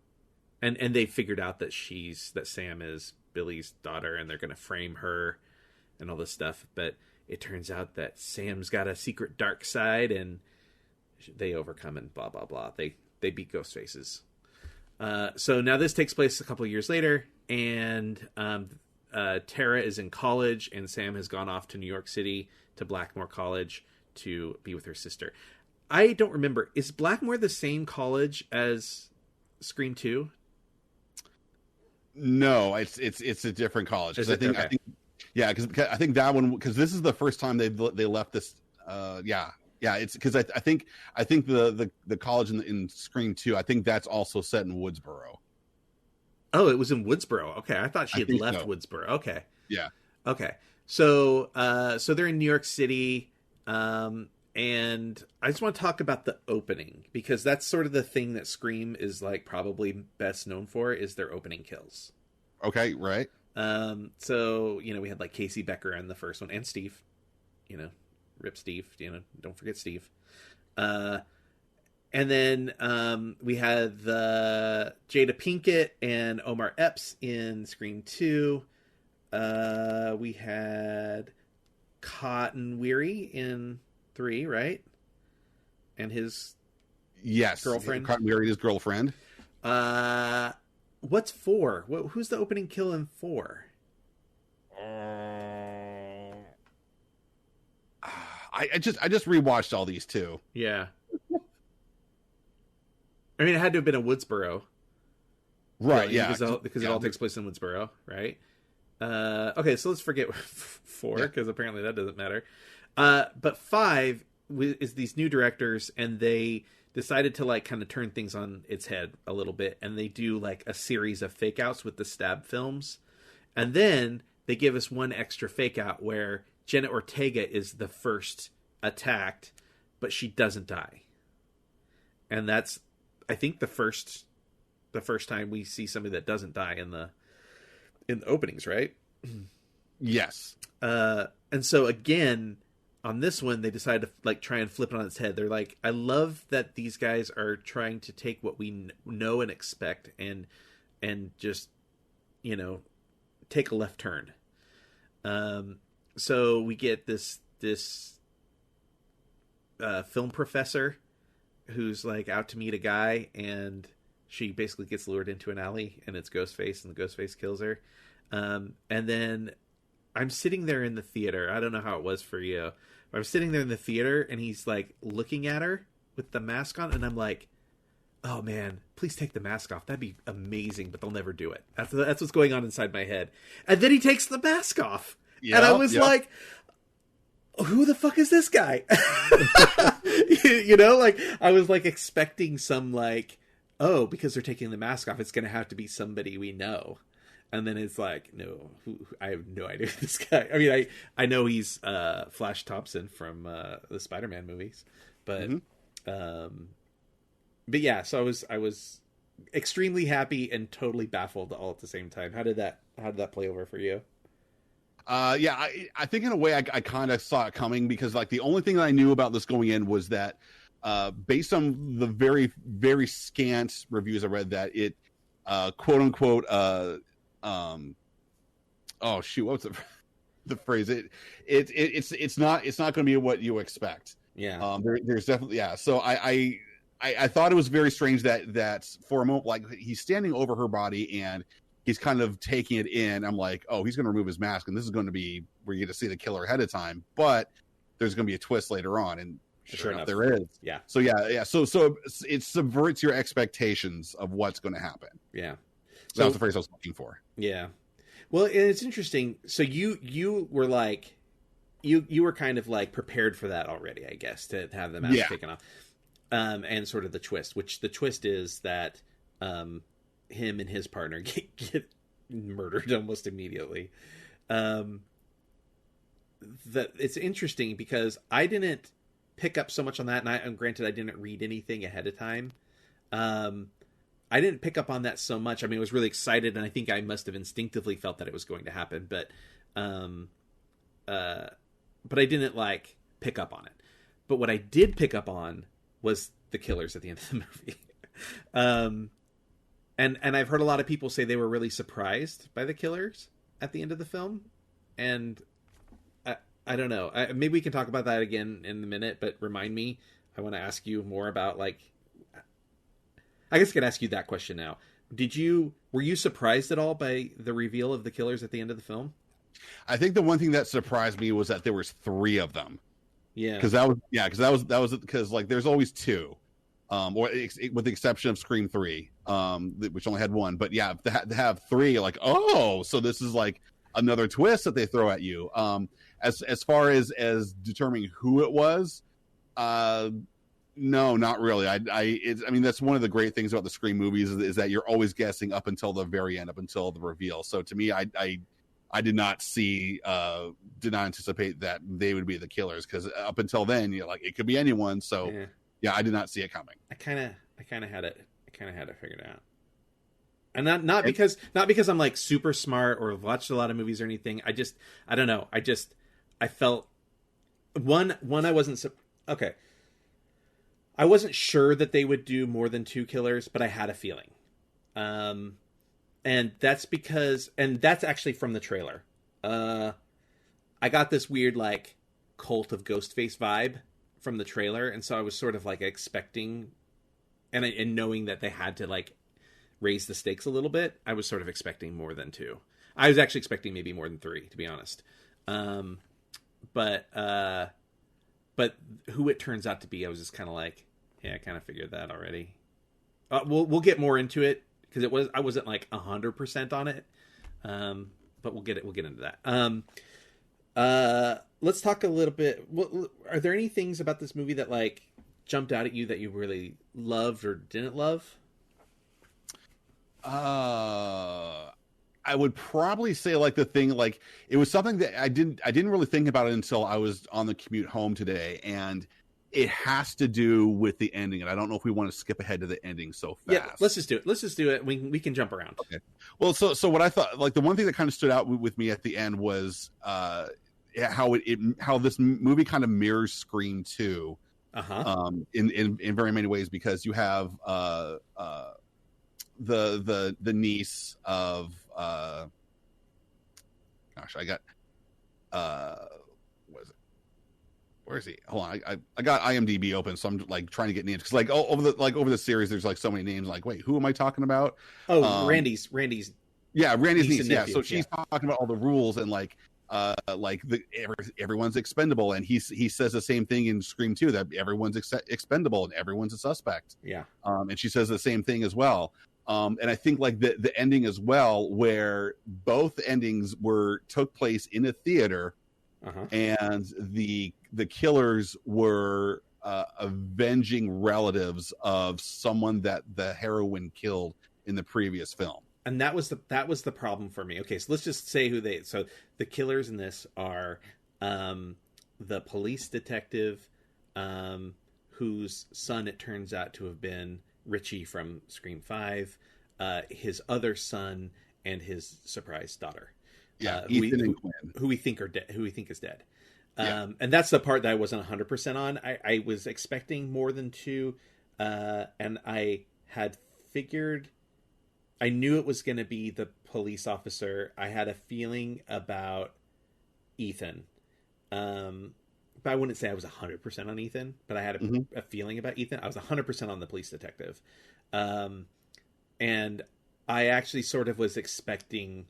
and they figured out that Sam is Billy's daughter, and they're going to frame her and all this stuff, but it turns out that Sam's got a secret dark side, and they overcome, and blah blah blah. They beat Ghostfaces. So now this takes place a couple of years later, and Tara is in college, and Sam has gone off to New York City to Blackmore College to be with her sister. I don't remember. Is Blackmore the same college as Scream 2? No, it's a different college. I think yeah, because I think that one, because this is the first time they left this. It's because I think the college in Scream 2, I think that's also set in Woodsboro. Oh, it was in Woodsboro. Okay, I thought she had left Woodsboro. Okay. Yeah. Okay. So they're in New York City, and I just want to talk about the opening, because that's sort of the thing that Scream is probably best known for, is their opening kills. Okay, right. So we had Casey Becker in the first one, and Steve. Rip Steve. Don't forget Steve. And then we had the Jada Pinkett and Omar Epps in Scream 2. We had Cotton Weary in 3, right? And his girlfriend. Cotton Weary, his girlfriend. What's 4? Who's the opening kill in 4? I just rewatched all these too. Yeah. I mean, it had to have been a Woodsboro. Right, Because it all takes place in Woodsboro, right? Okay, so let's forget 4, because apparently that doesn't matter. But 5 is these new directors, and they decided to like kind of turn things on its head a little bit, and they do like a series of fake outs with the stab films. And then they give us one extra fake out where Jenna Ortega is the first attacked, but she doesn't die. And that's, I think, the first time we see somebody that doesn't die in the openings, right? Yes. And so again, on this one, they decided to like try and flip it on its head. They're like, I love that these guys are trying to take what we know and expect and just, you know, take a left turn. So we get this film professor who's like out to meet a guy, and she basically gets lured into an alley, and it's Ghostface, and the Ghostface kills her. And then I'm sitting there in the theater. I don't know how it was for you. I'm sitting there in the theater, and he's like looking at her with the mask on, and I'm like, oh man, please take the mask off. That'd be amazing, but they'll never do it. That's what's going on inside my head. And then he takes the mask off. Yeah, and I was like, who the fuck is this guy? You know, like I was like expecting some like, oh, because they're taking the mask off, it's going to have to be somebody we know. And then it's like, no, I have no idea who this guy. I mean, I know he's Flash Thompson from the Spider-Man movies, but yeah. So I was extremely happy and totally baffled all at the same time. How did that play over for you? Yeah, I think in a way I kind of saw it coming, because like the only thing that I knew about this going in was that based on the very, very scant reviews I read, that it quote unquote oh shoot, what's the phrase? It's not going to be what you expect. Yeah. There's definitely, yeah. So I thought it was very strange that for a moment, like he's standing over her body and he's kind of taking it in. I'm like, oh, he's going to remove his mask, and this is going to be where you get to see the killer ahead of time. But there's going to be a twist later on, and sure enough, there is. Yeah. So yeah. So it subverts your expectations of what's going to happen. Yeah. So that was the phrase I was looking for. Yeah. Well, and it's interesting. So you were like, you were kind of like prepared for that already, I guess, to have the mask taken off, and sort of the twist. Which the twist is that him and his partner get murdered almost immediately. That it's interesting because I didn't pick up so much on that, and granted I didn't read anything ahead of time. I didn't pick up on that so much. I mean, I was really excited, and I think I must have instinctively felt that it was going to happen, but I didn't like pick up on it. But what I did pick up on was the killers at the end of the movie. And I've heard a lot of people say they were really surprised by the killers at the end of the film, and I don't know. Maybe we can talk about that again in a minute, but remind me. I want to ask you more about like. I guess I could ask you that question now. Were you surprised at all by the reveal of the killers at the end of the film? I think the one thing that surprised me was that there was 3 of them. Yeah. Because like there's always 2, or with the exception of Scream 3, which only had 1. But yeah, to have 3, like, oh, so this is like another twist that they throw at you. As far as determining who it was, no, not really. I mean, that's one of the great things about the Scream movies is that you're always guessing up until the very end, up until the reveal. So to me, I did not anticipate that they would be the killers, because up until then, you're like, it could be anyone. So yeah, I did not see it coming. I kind of had it figured out. And not because I'm like super smart or watched a lot of movies or anything. I don't know. I felt one I wasn't okay. I wasn't sure that they would do more than 2 killers, but I had a feeling. And that's actually from the trailer. I got this weird like cult of Ghostface vibe from the trailer, and so I was sort of like expecting, and knowing that they had to like raise the stakes a little bit, I was sort of expecting more than 2. I was actually expecting maybe more than 3, to be honest. But who it turns out to be, I was just kind of like, yeah, I kind of figured that already. We'll get more into it because I wasn't like 100% on it. But we'll get into that. Let's talk a little bit. Are there any things about this movie that like jumped out at you that you really loved or didn't love? I would probably say like the thing, like it was something that I didn't really think about it until I was on the commute home today, and it has to do with the ending. And I don't know if we want to skip ahead to the ending so fast. Yeah, let's just do it. We can jump around. Okay. Well, so what I thought, like the one thing that kind of stood out with me at the end was how this movie kind of mirrors Scream 2. In very many ways, because you have the niece of what is it? Where is he? Hold on, I got IMDb open, so I'm like trying to get names because like over the series, there's like so many names. Like, wait, who am I talking about? Oh, Randy's. Yeah, Randy's niece. Yeah, nephew, so she's talking about all the rules and like everyone's expendable, and he says the same thing in Scream 2 that everyone's expendable and everyone's a suspect. Yeah. And she says the same thing as well. And I think like the ending as well, where both endings took place in a theater, and the killers were avenging relatives of someone that the heroine killed in the previous film. And that was the problem for me. Okay, so let's just say so the killers in this are the police detective whose son it turns out to have been Richie from Scream 5, his other son, and his surprise daughter. Yeah, Ethan and Quinn, who we think is dead. Yeah. And that's the part that I wasn't 100% on. I was expecting more than 2, and I had figured, I knew it was going to be the police officer. I had a feeling about Ethan. But I wouldn't say I was 100% on Ethan, but I had a feeling about Ethan. I was 100% on the police detective. And I actually sort of was expecting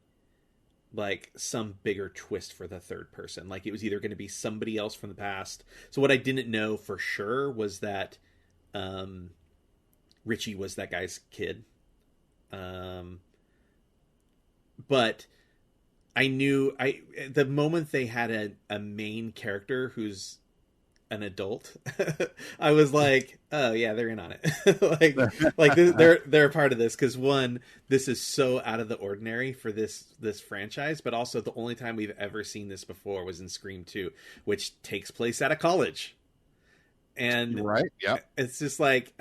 like some bigger twist for the third person. Like it was either going to be somebody else from the past. So what I didn't know for sure was that Richie was that guy's kid. But I knew the moment they had a main character who's an adult, I was like, oh yeah, they're in on it. like they're a part of this. Cause one, this is so out of the ordinary for this franchise, but also the only time we've ever seen this before was in Scream 2, which takes place at a college. And right. Yeah. It's just like,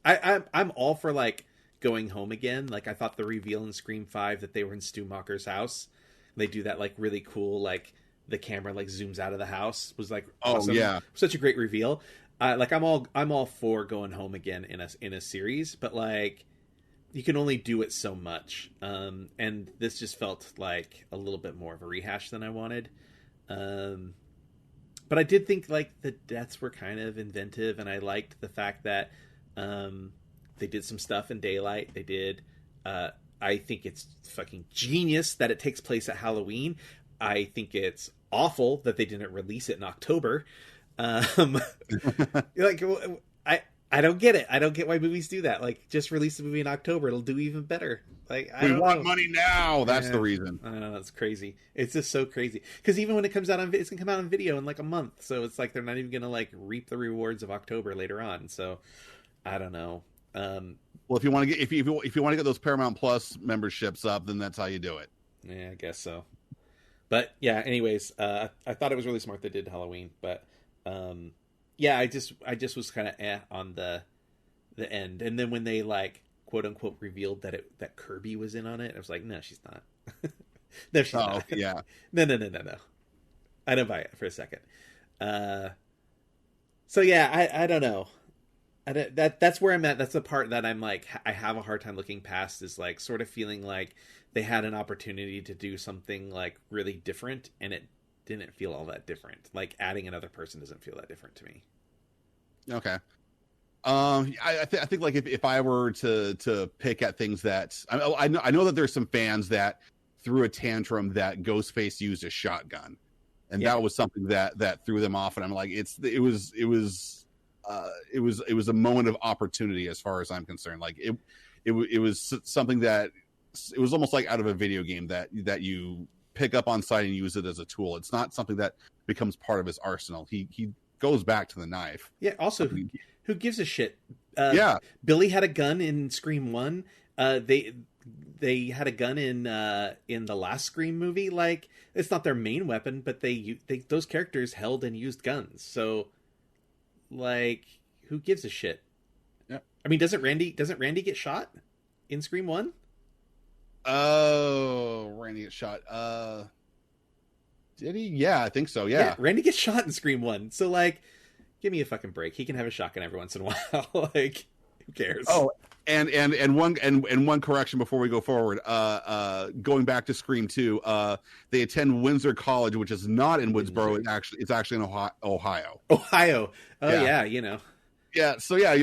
I'm all for like going home again. Like I thought the reveal in Scream 5 that they were in Stu Macher's house, they do that like really cool, like the camera like zooms out of the house, was like awesome. Oh yeah, such a great reveal. Like I'm all for going home again in a series, but like you can only do it so much. And this just felt like a little bit more of a rehash than I wanted. But I did think like the deaths were kind of inventive, and I liked the fact that they did some stuff in daylight. They did. I think it's fucking genius that it takes place at Halloween. I think it's awful that they didn't release it in October. Like I don't get it. I don't get why movies do that. Like just release the movie in October. It'll do even better. Like we want money now. That's the reason. I know, that's crazy. It's just so crazy. Because even when it comes out it's gonna come out on video in like a month. So it's like they're not even gonna like reap the rewards of October later on. So I don't know. Well, if you want to get if you want to get those Paramount Plus memberships up, then that's how you do it. Yeah, I guess so. But yeah, anyways, I thought it was really smart they did Halloween, but yeah, I just was kind of on the end, and then when they like quote unquote revealed that Kirby was in on it, I was like, no, she's not. No, she's not. Yeah. No. I don't buy it for a second. So yeah, I don't know. That's where I'm at. That's the part that I'm like, I have a hard time looking past, is like sort of feeling like they had an opportunity to do something like really different, and it didn't feel all that different. Like adding another person doesn't feel that different to me. Okay. I think like if I were to pick at things that I know that there's some fans that threw a tantrum that Ghostface used a shotgun, and that was something that threw them off. And I'm like, it was a moment of opportunity as far as I'm concerned. Like it was something that it was almost like out of a video game that you pick up on site and use it as a tool. It's not something that becomes part of his arsenal. He goes back to the knife. Yeah. Also, who gives a shit? Yeah. Billy had a gun in Scream 1. They had a gun in the last Scream movie. Like, it's not their main weapon, but they those characters held and used guns. So, like, who gives a shit? Yeah. I mean, doesn't Randy get shot in Scream 1? Oh, Randy gets shot. Did he? Yeah, I think so. Yeah. Randy gets shot in Scream 1. So, like, give me a fucking break. He can have a shotgun every once in a while. Like, who cares? Oh, and one correction before we go forward. Going back to Scream 2, they attend Windsor College, which is not in Woodsboro. It's actually in Ohio. Ohio. Oh yeah, you know. Yeah, so yeah,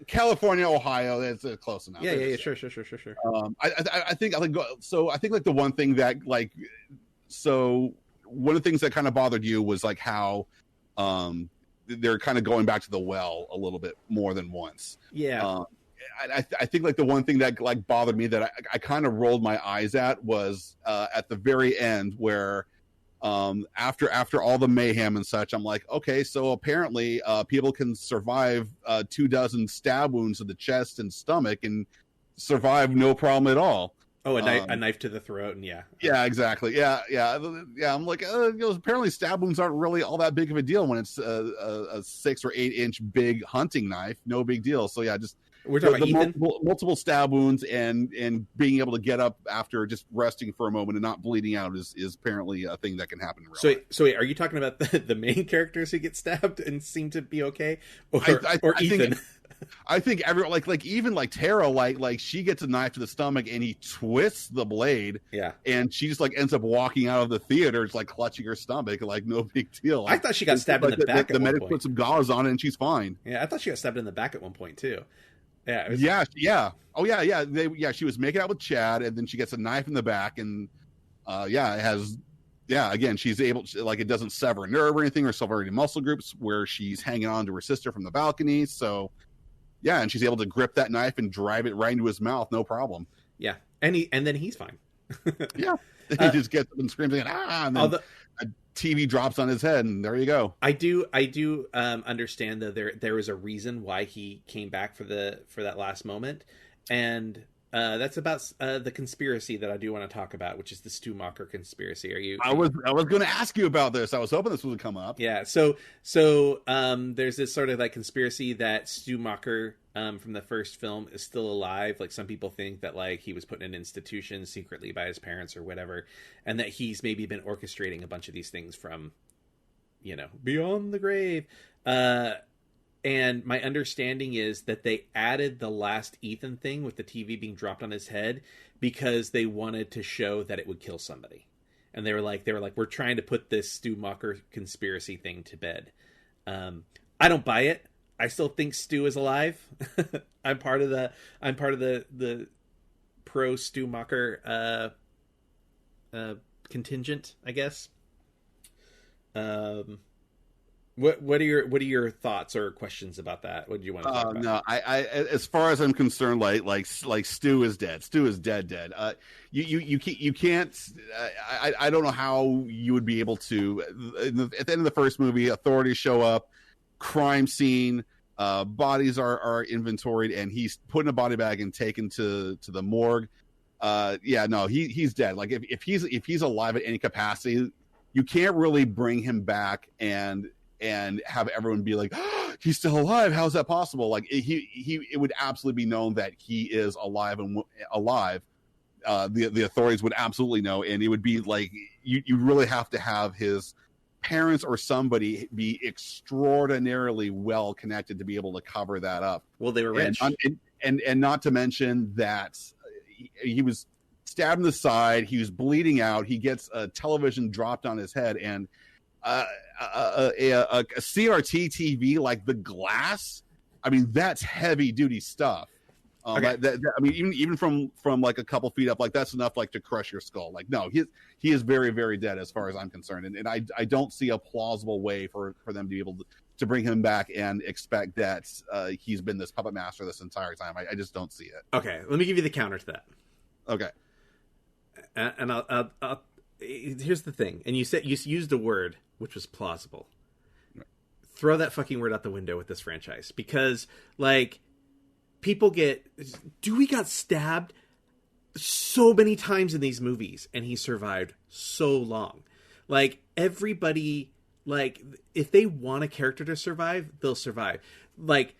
California, Ohio, that's close enough. Yeah, sure. I think like the one thing that one of the things that kind of bothered you was like how they're kind of going back to the well a little bit more than once. Yeah. I think like the one thing that like bothered me that I kind of rolled my eyes at was at the very end where after all the mayhem and such, I'm like, okay, so apparently people can survive 24 stab wounds to the chest and stomach and survive no problem at all. Oh, a knife to the throat, and yeah, exactly, yeah. I'm like, apparently stab wounds aren't really all that big of a deal when it's a 6 or 8 inch big hunting knife, no big deal. So yeah, just we're talking about Ethan? multiple stab wounds and being able to get up after just resting for a moment and not bleeding out is apparently a thing that can happen in real life. So wait, are you talking about the main characters who get stabbed and seem to be okay, or Ethan? I think everyone like even like Tara like she gets a knife to the stomach and he twists the blade. Yeah, and she just like ends up walking out of the theater, just like clutching her stomach, like no big deal. I thought she got stabbed in the back. The medic put some gauze on it and she's fine. Yeah, I thought she got stabbed in the back at one point too. Yeah. Oh yeah. She was making out with Chad, and then she gets a knife in the back, and it has. Yeah, again, she's able to, like, it doesn't sever a nerve or anything or sever any muscle groups where she's hanging on to her sister from the balcony. So, yeah, and she's able to grip that knife and drive it right into his mouth, no problem. Yeah, and then he's fine. Yeah, he just gets up and screams, and then a TV drops on his head, and there you go. I do understand though there is a reason why he came back for that last moment, and that's about the conspiracy that I do want to talk about, which is the Stu Macher conspiracy. I was going to ask you about this. I was hoping this would come up. Yeah. So there's this sort of like conspiracy that Stu Macher from the first film is still alive. Like, some people think that like he was put in an institution secretly by his parents or whatever, and that he's maybe been orchestrating a bunch of these things from, beyond the grave. And my understanding is that they added the last Ethan thing with the TV being dropped on his head because they wanted to show that it would kill somebody. And they were like, we're trying to put this Stu Macher conspiracy thing to bed. I don't buy it. I still think Stu is alive. I'm part of the pro Stu Macher contingent, I guess. What are your thoughts or questions about that? What do you want to talk about? No, I as far as I'm concerned, like Stu is dead. Stu is dead. You can't. I don't know how you would be able to. At the end of the first movie, authorities show up, crime scene, bodies are inventoried, and he's put in a body bag and taken to the morgue. He's dead. Like if he's alive at any capacity, you can't really bring him back and have everyone be like, oh, he's still alive. How's that possible? Like it would absolutely be known that he is alive and alive. The authorities would absolutely know, and it would be like you really have to have his parents or somebody be extraordinarily well connected to be able to cover that up. Well, they were rich. And not to mention that he was stabbed in the side, he was bleeding out, he gets a television dropped on his head, and a CRT TV like the glass. I mean, that's heavy duty stuff. Okay. I mean, even from like a couple feet up, like that's enough like to crush your skull. Like, no, he is very, very dead as far as I'm concerned, and I don't see a plausible way for them to be able to bring him back and expect that he's been this puppet master this entire time. I just don't see it. Okay, let me give you the counter to that. Okay, and I'll here's the thing. And you used a word which was plausible. Right. Throw that fucking word out the window with this franchise, because like people Dewey got stabbed so many times in these movies, and he survived so long. Like everybody, like if they want a character to survive, they'll survive. Like,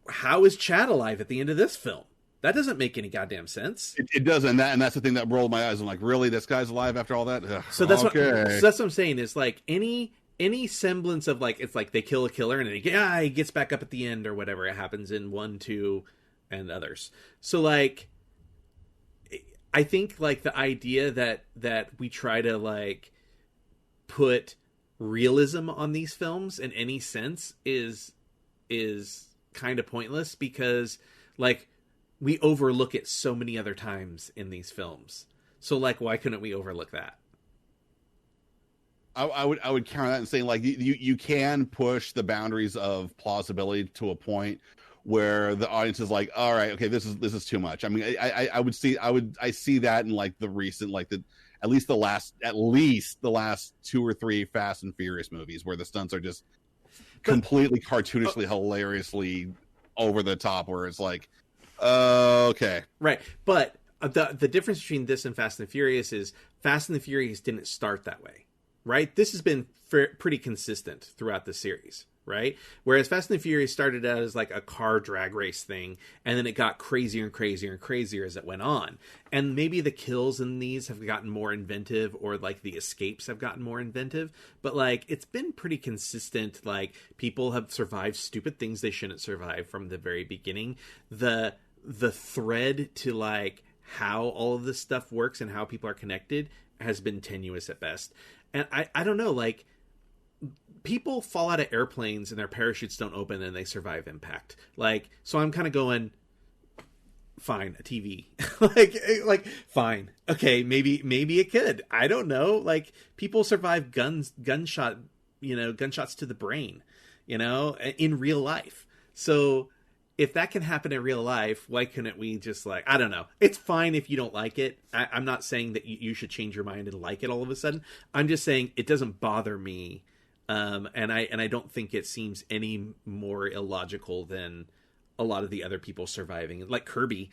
how is Chad alive at the end of this film? That doesn't make any goddamn sense. It doesn't, and that's the thing that rolled my eyes. I'm like, really, this guy's alive after all that? Ugh, so that's okay. So that's what I'm saying is like any semblance of like, it's like they kill a killer and then he gets back up at the end or whatever. It happens in 1, 2, and others. So like, I think like the idea that we try to like put realism on these films in any sense is kind of pointless, because like we overlook it so many other times in these films. So like, why couldn't we overlook that? I would counter that and say like you can push the boundaries of plausibility to a point where the audience is like, all right, okay, this is too much. I mean, I see that in like the recent, like at least the last 2 or 3 Fast and Furious movies where the stunts are just completely cartoonishly, hilariously over the top, where it's like, okay, right. But the difference between this and Fast and the Furious is Fast and the Furious didn't start that way, right? This has been pretty consistent throughout the series, right? Whereas Fast and the Furious started out as like a car drag race thing, and then it got crazier and crazier and crazier as it went on. And maybe the kills in these have gotten more inventive, or like the escapes have gotten more inventive, but like it's been pretty consistent. Like people have survived stupid things they shouldn't survive from the very beginning. The thread to like how all of this stuff works and how people are connected has been tenuous at best. And I don't know, like, people fall out of airplanes and their parachutes don't open and they survive impact. Like, so I'm kind of going, fine, a TV. like fine. Okay, maybe it could. I don't know. Like, people survive gunshots to the brain, in real life. So if that can happen in real life, why couldn't we just like, I don't know. It's fine if you don't like it. I'm not saying that you should change your mind and like it all of a sudden. I'm just saying it doesn't bother me. And I don't think it seems any more illogical than a lot of the other people surviving. Like Kirby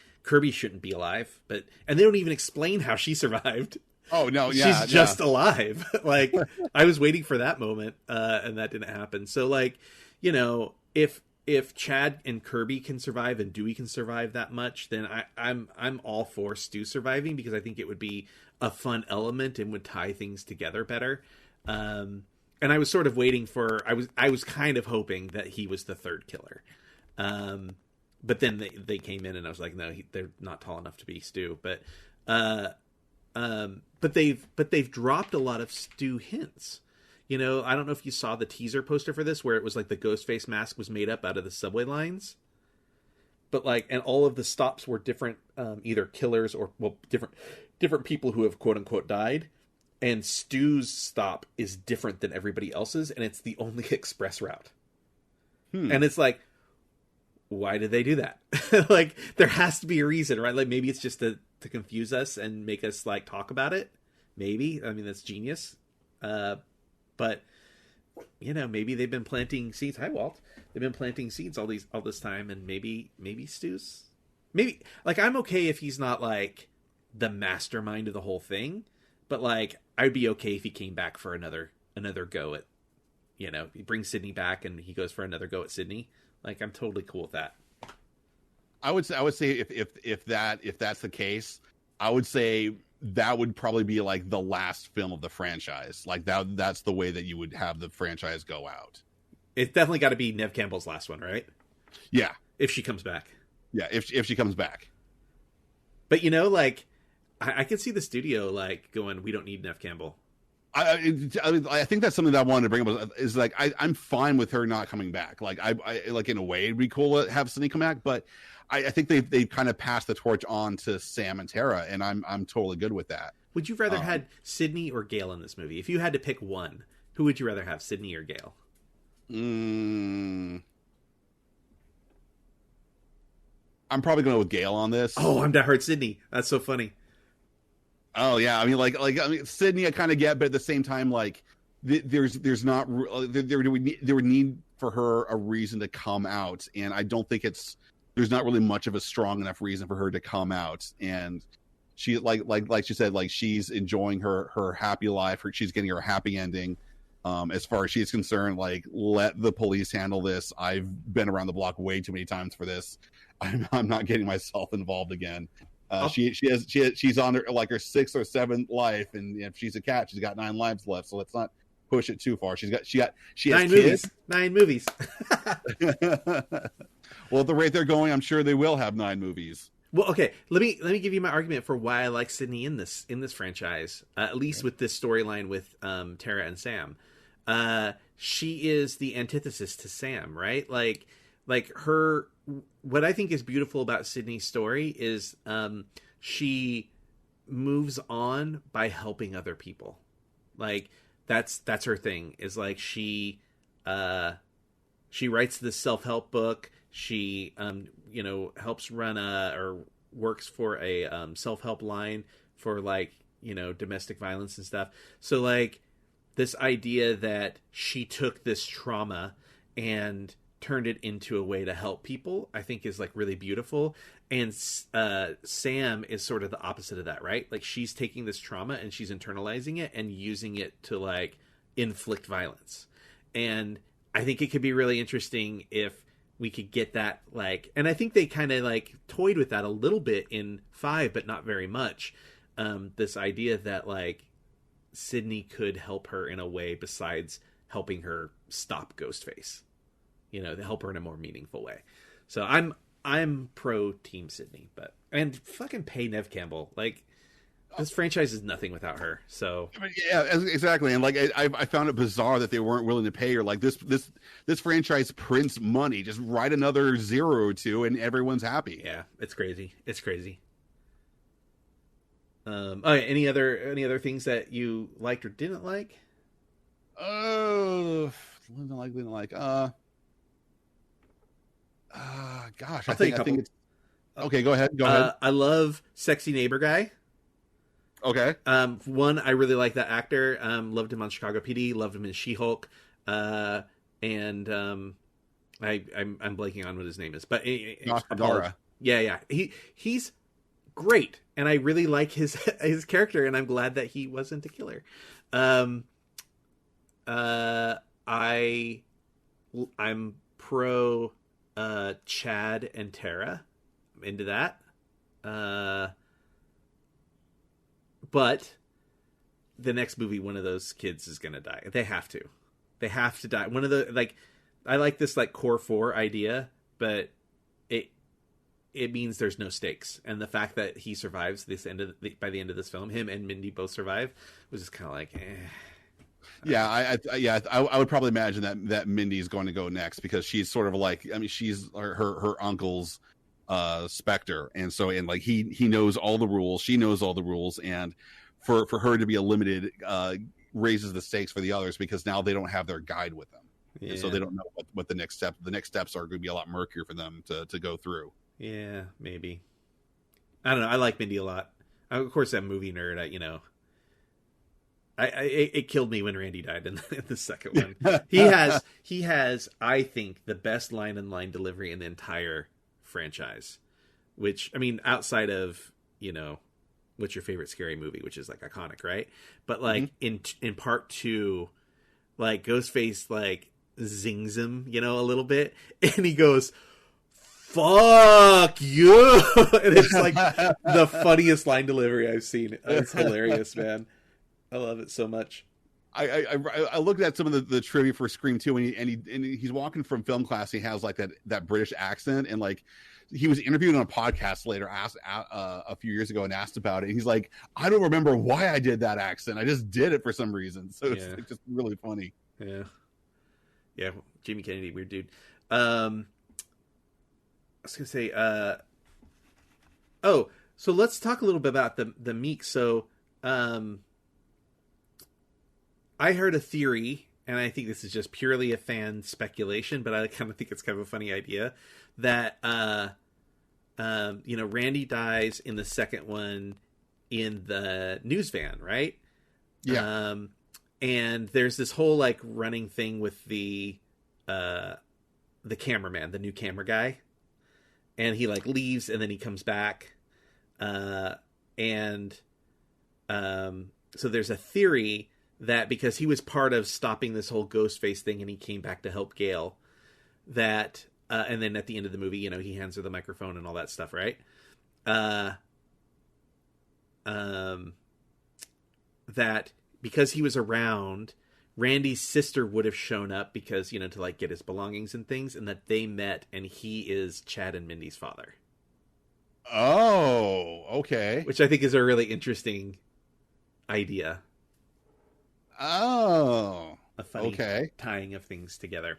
shouldn't be alive, and they don't even explain how she survived. Oh no, yeah, she's just alive. Like, I was waiting for that moment, and that didn't happen. So like, if Chad and Kirby can survive and Dewey can survive that much, then I'm all for Stu surviving, because I think it would be a fun element and would tie things together better. And I was sort of waiting for, I was kind of hoping that he was the third killer. But then they came in and I was like, no, they're not tall enough to be Stu. But they've dropped a lot of Stu hints. I don't know if you saw the teaser poster for this, where it was like the Ghostface mask was made up out of the subway lines. But like, and all of the stops were different, either killers or, well, different people who have quote unquote died. And Stu's stop is different than everybody else's, and it's the only express route. And it's like, why did they do that? Like, there has to be a reason, right? Like, maybe it's just to confuse us and make us like talk about it. Maybe. I mean, that's genius. But maybe they've been planting seeds. Hi, Walt. They've been planting seeds all this time, and maybe Stu's, maybe, like, I'm okay if he's not like the mastermind of the whole thing, but like, I'd be okay if he came back for another go at, he brings Sydney back and he goes for another go at Sydney. Like, I'm totally cool with that. I would say if that's the case, I would say that would probably be like the last film of the franchise. Like that's the way that you would have the franchise go out. It's definitely got to be Nev Campbell's last one, right? Yeah. If she comes back. Yeah, if she comes back. But, you know, like, I can see the studio, like, going, we don't need Nev Campbell. I think that's something that I wanted to bring up is like, I'm fine with her not coming back. Like, I like, in a way, it'd be cool to have Sydney come back, but I think they've kind of passed the torch on to Sam and Tara, and I'm totally good with that. Would you rather had Sydney or Gale in this movie? If you had to pick one, who would you rather have, Sydney or Gale? I'm probably going with Gale on this. Oh, I'm diehard Sydney. That's so funny. Oh yeah, I mean, Sydney I kind of get, but at the same time, like, there's not there would need for her a reason to come out, and I don't think there's not really much of a strong enough reason for her to come out. And she like she said, like, she's enjoying her happy life, she's getting her happy ending. As far as she's concerned, like, let the police handle this. I've been around the block way too many times for this. I'm not getting myself involved again. She's on her, like, her 6th or 7th life, and if she's a cat, she's got 9 lives left. So let's not push it too far. She has 9 kids. 9 movies. Well, at the rate they're going, I'm sure they will have 9 movies. Well, okay. Let me give you my argument for why I like Sydney in this franchise. At least with this storyline with Tara and Sam. She is the antithesis to Sam, right? Like her. What I think is beautiful about Sydney's story is she moves on by helping other people. Like, that's her thing. Is like she writes this self-help book. She helps run or works for a self-help line for, like, domestic violence and stuff. So, like, this idea that she took this trauma and turned it into a way to help people, I think is, like, really beautiful. And Sam is sort of the opposite of that, right? Like, she's taking this trauma and she's internalizing it and using it to, like, inflict violence. And I think it could be really interesting if we could get that, like, and I think they kind of, like, toyed with that a little bit in 5, but not very much. This idea that, like, Sydney could help her in a way besides helping her stop Ghostface. To help her in a more meaningful way. So I'm pro Team Sydney, and fucking pay Nev Campbell. Like, this franchise is nothing without her. So yeah, exactly. And, like, I found it bizarre that they weren't willing to pay her. Like, this franchise prints money. Just write another 0 or 2, and everyone's happy. Yeah, it's crazy. It's crazy. Any other things that you liked or didn't like? Didn't like. Gosh, I'll tell you a couple. I think it's okay. Go ahead. I love Sexy Neighbor Guy. Okay. One, I really like that actor. Loved him on Chicago PD. Loved him in She-Hulk. And I'm blanking on what his name is, but Dara. Yeah. He's great, and I really like his character, and I'm glad that he wasn't a killer. I'm pro Chad and Tara. I'm into that. But the next movie, one of those kids is gonna die. They have to die. One of the, like, I like this, like, core 4 idea, but it means there's no stakes, and the fact that he survives by the end of this film, him and Mindy both survive, was just kind of like, eh. Yeah, I would probably imagine that Mindy's going to go next, because she's sort of like, I mean, she's her uncle's Spectre, and like he knows all the rules, she knows all the rules, and for her to be eliminated raises the stakes for the others, because now they don't have their guide with them, and so they don't know what the next steps are going to be a lot murkier for them to go through. Yeah, maybe. I don't know. I like Mindy a lot. Of course, I'm a movie nerd. It killed me when Randy died in the second one. He has, I think, the best line delivery in the entire franchise. Which, I mean, outside of, what's your favorite scary movie, which is, like, iconic, right? But, like, in part 2, like, Ghostface, like, zings him, a little bit, and he goes, fuck you. And it's like the funniest line delivery I've seen. It's hilarious, man. I love it so much. I looked at some of the trivia for Scream 2, and he's walking from film class. He has like that British accent, and like he was interviewed on a podcast later, asked a few years ago, and asked about it. And he's like, I don't remember why I did that accent. I just did it for some reason. So it's like just really funny. Yeah. Jamie Kennedy, weird dude. I was gonna say, so let's talk a little bit about the Meek. So, I heard a theory, and I think this is just purely a fan speculation, but I kind of think it's kind of a funny idea, that Randy dies in the second one in the news van, right? Yeah. And there's this whole like running thing with the cameraman, the new camera guy, and he like leaves and then he comes back, so there's a theory that because he was part of stopping this whole Ghostface thing and he came back to help Gail, that and then at the end of the movie, he hands her the microphone and all that stuff, right? That because he was around, Randy's sister would have shown up because, to like get his belongings and things, and that they met, and he is Chad and Mindy's father. Oh, okay. Which I think is a really interesting idea. Oh, a funny tying of things together.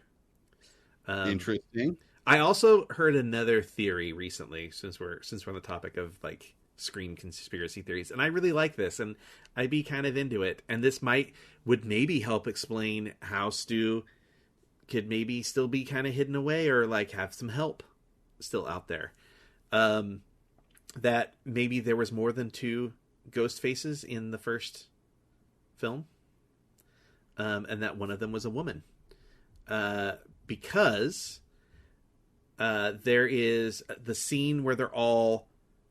Interesting. I also heard another theory recently, since we're on the topic of like Scream conspiracy theories, and I really like this, and I'd be kind of into it. And this would maybe help explain how Stu could maybe still be kind of hidden away, or like have some help still out there. That maybe there was more than 2 ghost faces in the first film. And that one of them was a woman, because there is the scene where they're all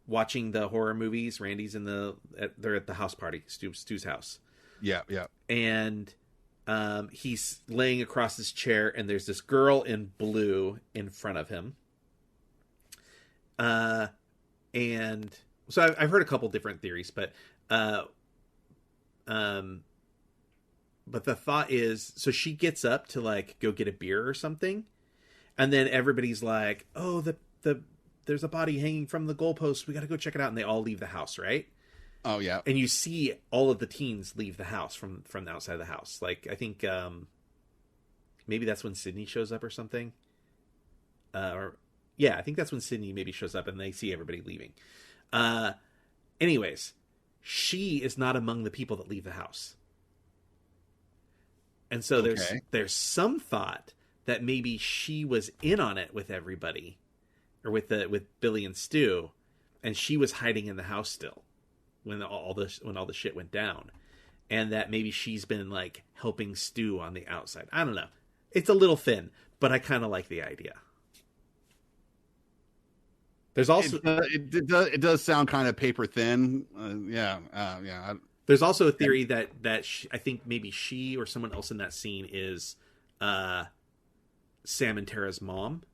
watching the horror movies. Randy's they're at the house party, Stu's house. Yeah. And he's laying across his chair, and there's this girl in blue in front of him. And so I've heard a couple different theories, but the thought is, so she gets up to like go get a beer or something, and then everybody's like, "Oh, there's a body hanging from the goalpost. We got to go check it out." And they all leave the house, right? Oh yeah. And you see all of the teens leave the house from the outside of the house. Like I think maybe that's when Sydney shows up or something. I think that's when Sydney maybe shows up and they see everybody leaving. Anyways, she is not among the people that leave the house. And so there's some thought that maybe she was in on it with everybody, or with Billy and Stu, and she was hiding in the house still when all the shit went down, and that maybe she's been like helping Stu on the outside. I don't know. It's a little thin, but I kind of like the idea. There's also it does sound kind of paper thin. Yeah. There's also a theory that I think maybe she or someone else in that scene is Sam and Tara's mom,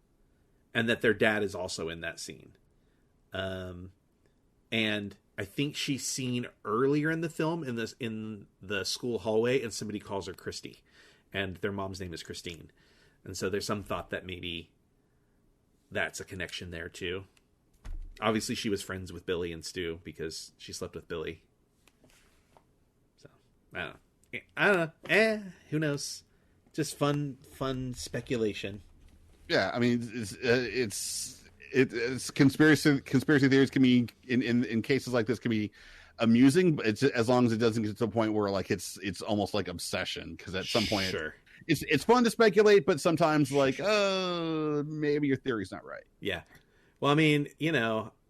and that their dad is also in that scene. And I think she's seen earlier in the film in the school hallway, and somebody calls her Christy, and their mom's name is Christine. And so there's some thought that maybe that's a connection there too. Obviously, she was friends with Billy and Stu because she slept with Billy. I don't know. Who knows? Just fun speculation. Yeah, I mean, it's conspiracy theories can be in cases like this can be amusing, but it's as long as it doesn't get to the point where like it's almost like obsession. Because at some point, it's fun to speculate, but sometimes like maybe your theory's not right. Yeah. Well, I mean,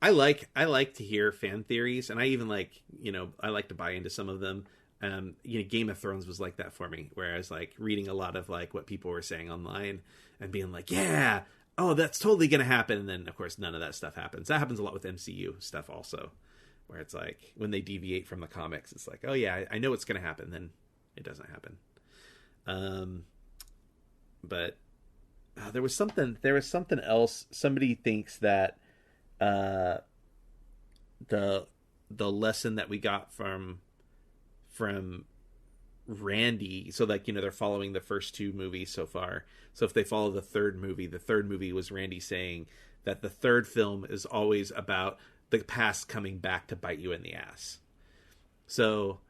I like to hear fan theories, and I even like I like to buy into some of them. Game of Thrones was like that for me, where I was like reading a lot of like what people were saying online and being like, yeah, oh, that's totally going to happen. And then of course, none of that stuff happens. That happens a lot with MCU stuff also, where it's like when they deviate from the comics, it's like, oh yeah, I know it's going to happen. Then it doesn't happen. But there was something else. Somebody thinks that the lesson that we got from Randy, so like, they're following the first two movies so far. So if they follow the third movie was Randy saying that the third film is always about the past coming back to bite you in the ass. So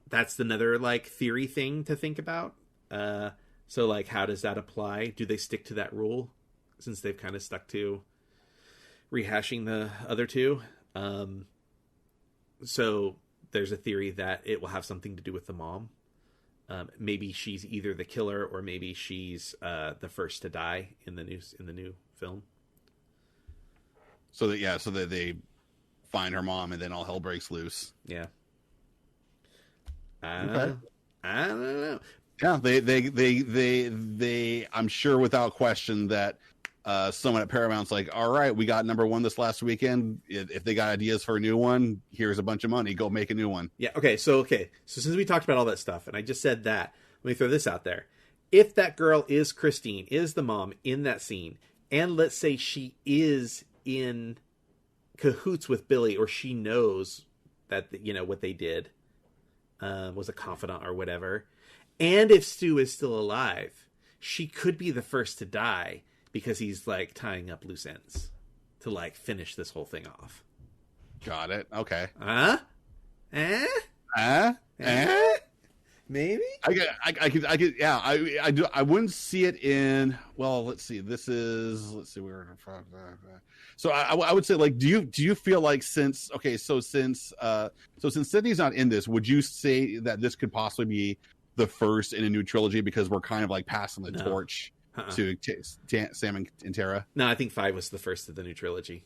that's another like theory thing to think about. So like, how does that apply? Do they stick to that rule since they've kind of stuck to rehashing the other two? So there's a theory that it will have something to do with the mom. Maybe she's either the killer or maybe she's the first to die in the new film. So that they find her mom and then all hell breaks loose. Yeah. I don't know. Yeah, they I'm sure without question that someone at Paramount's like, all right, we got number one this last weekend. If they got ideas for a new one, here's a bunch of money. Go make a new one. Yeah. Okay. So since we talked about all that stuff and I just said that, let me throw this out there. If that girl is Christine, is the mom in that scene, and let's say she is in cahoots with Billy, or she knows that, what they did was a confidant or whatever. And if Stu is still alive, she could be the first to die because he's like tying up loose ends to like finish this whole thing off. Got it. Okay. Maybe I could. Yeah, I do. I wouldn't see it in. Well, let's see. Let's see where. So I would say, like, do you feel like since Sydney's not in this, would you say that this could possibly be the first in a new trilogy because we're kind of like passing the torch to Sam and Tara? No, I think 5 was the first of the new trilogy.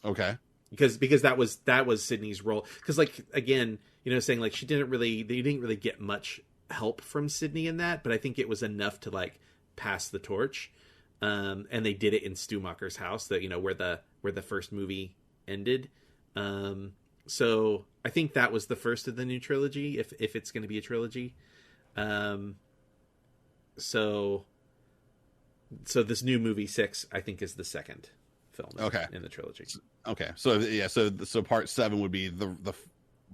Okay. Because that was Sydney's role. Because like, again, saying like they didn't really get much help from Sydney in that, but I think it was enough to like pass the torch. And they did it in Stu Macher's house, that where the first movie ended. So I think that was the first of the new trilogy, if it's going to be a trilogy. So this new movie 6, I think, is the second film in the trilogy. Okay. So part 7 would be the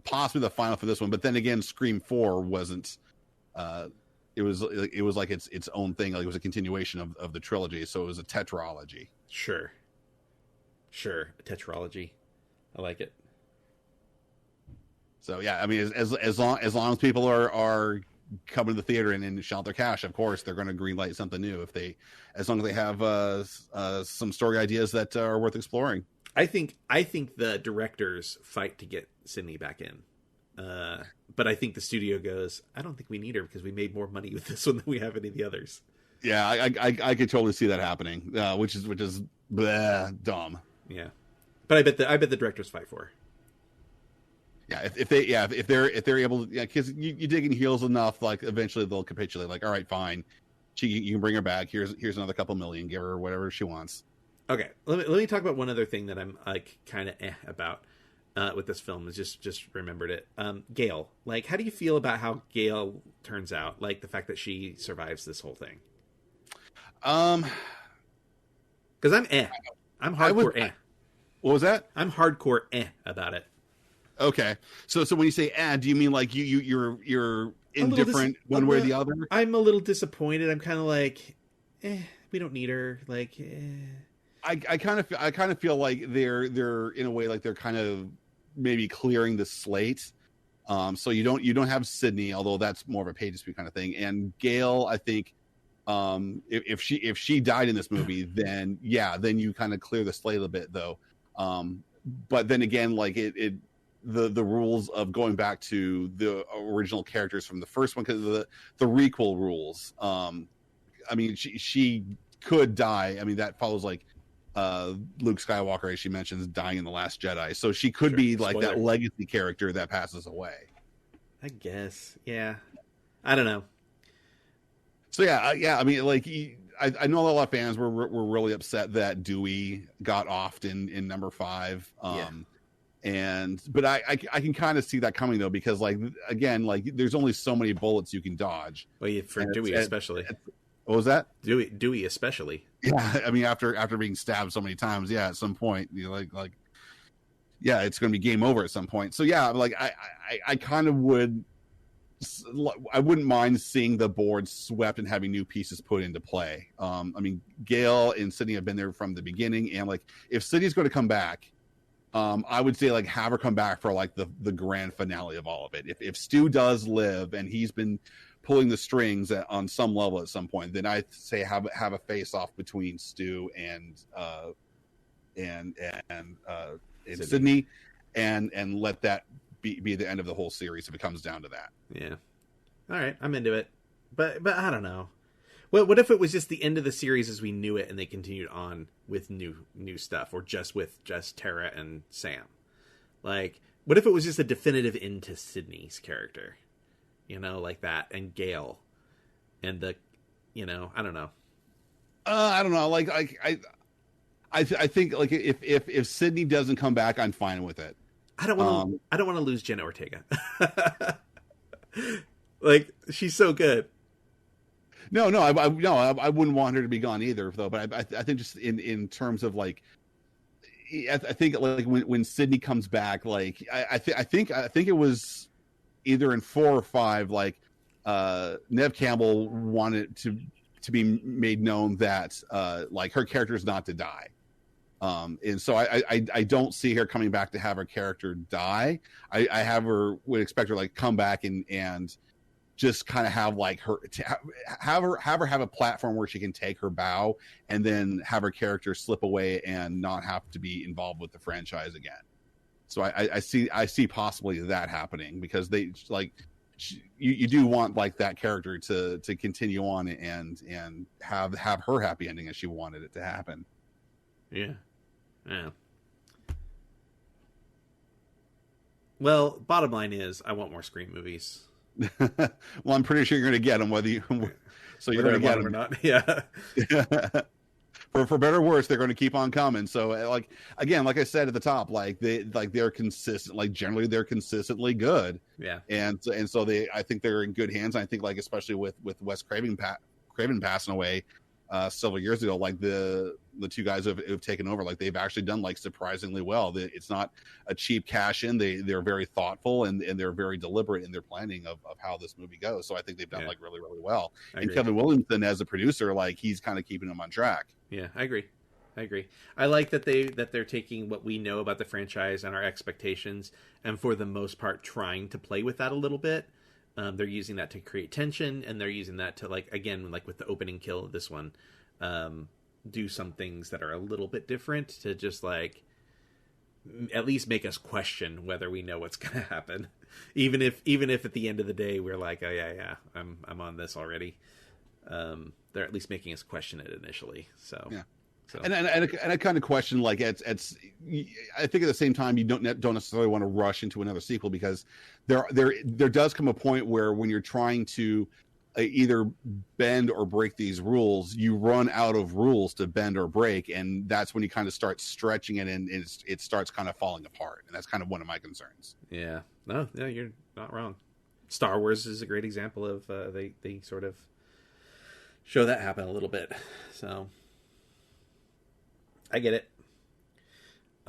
possibly the final for this one, but then again, Scream 4 wasn't, it was like its own thing. Like it was a continuation of the trilogy. So it was a tetralogy. Sure. A tetralogy. I like it. So yeah, I mean, as long as people are coming to the theater and shout their cash, of course they're going to greenlight something new as long as they have some story ideas that are worth exploring. I think the directors fight to get Sydney back in, but I think the studio goes, I don't think we need her because we made more money with this one than we have any of the others. Yeah, I could totally see that happening, which is dumb. Yeah, but I bet the directors fight for her. Yeah, if they're able, because you dig in heels enough, like eventually they'll capitulate. Like, all right, fine, you can bring her back. Here's another couple million. Give her whatever she wants. Okay, let me talk about one other thing that I'm like kind of about with this film. Is just remembered it. Gail, like, how do you feel about how Gail turns out? Like the fact that she survives this whole thing. Because I'm hardcore. What was that? I'm hardcore about it. Okay, so when you say do you mean like you're indifferent one way or the other? I'm a little disappointed. I'm kind of like, we don't need her. Like, I kind of feel like they're in a way like they're kind of maybe clearing the slate. So you don't have Sydney, although that's more of a page speed kind of thing. And Gail, I think, if she died in this movie, then you kind of clear the slate a bit though. But then again, like the rules of going back to the original characters from the first one, because of the requel rules. I mean, she could die. I mean, that follows like Luke Skywalker, as she mentions, dying in The Last Jedi. So she could be like that legacy character that passes away. I guess. Yeah. I don't know. So yeah. I mean, like, I know a lot of fans were really upset that Dewey got offed in number 5. But I can kind of see that coming though, because like, again, like there's only so many bullets you can dodge. Well, for Dewey especially. What was that? Dewey especially. Yeah, I mean, after being stabbed so many times, yeah, at some point, you know, like, yeah, it's going to be game over at some point. So yeah, like I kind of would, I wouldn't mind seeing the board swept and having new pieces put into play. I mean, Gail and Sydney have been there from the beginning, and like if Sydney's going to come back, I would say like have her come back for like the grand finale of all of it. If Stu does live and he's been pulling the strings on some level at some point, then I'd say have a face off between Stu and Sydney, and let that be the end of the whole series if it comes down to that. Yeah. All right, I'm into it, but I don't know. What if it was just the end of the series as we knew it, and they continued on with new stuff, or just with Tara and Sam? Like, what if it was just a definitive end to Sydney's character? You know, like that, and Gail, and the, you know, I don't know. I don't know. Like I think like if Sydney doesn't come back, I'm fine with it. I don't want to lose Jenna Ortega. Like, she's so good. No, I wouldn't want her to be gone either, though. But I think just in terms of like, I think like when Sydney comes back, like I think it was either in 4 or 5, like Nev Campbell wanted to be made known that like her character is not to die. And so I don't see her coming back to have her character die. I would expect her like come back and just kind of have like have her have a platform where she can take her bow, and then have her character slip away and not have to be involved with the franchise again. So I see possibly that happening, because they like you do want like that character to continue on and have her happy ending as she wanted it to happen. Yeah. Well, bottom line is, I want more Scream movies. Well, I'm pretty sure you're going to get them, whether you. So you're going to get them or not. Yeah. For better or worse, they're going to keep on coming. So, like again, like I said at the top, they're consistent. Like generally, they're consistently good. Yeah. And so I think they're in good hands. I think like especially with Wes Craven passing away several years ago, like the two guys who've taken over, like they've actually done like surprisingly well. It's not a cheap cash in. They're very thoughtful and they're very deliberate in their planning of how this movie goes. So I think they've done like really, really well. And Kevin Williamson as a producer, like he's kind of keeping them on track. Yeah, I agree. I like that they're taking what we know about the franchise and our expectations, and for the most part trying to play with that a little bit. They're using that to create tension, and they're using that to, like, again, like with the opening kill of this one, do some things that are a little bit different to just like at least make us question whether we know what's going to happen, even if at the end of the day we're like, oh yeah, I'm on this already. They're at least making us question it initially. So yeah. So. And I kind of question, like, it's. I think at the same time you don't necessarily want to rush into another sequel, because there does come a point where when you're trying to either bend or break these rules, you run out of rules to bend or break, and that's when you kind of start stretching it, and it starts kind of falling apart, and that's kind of one of my concerns. Yeah, no, you're not wrong. Star Wars is a great example of they sort of show that happen a little bit, so. I get it.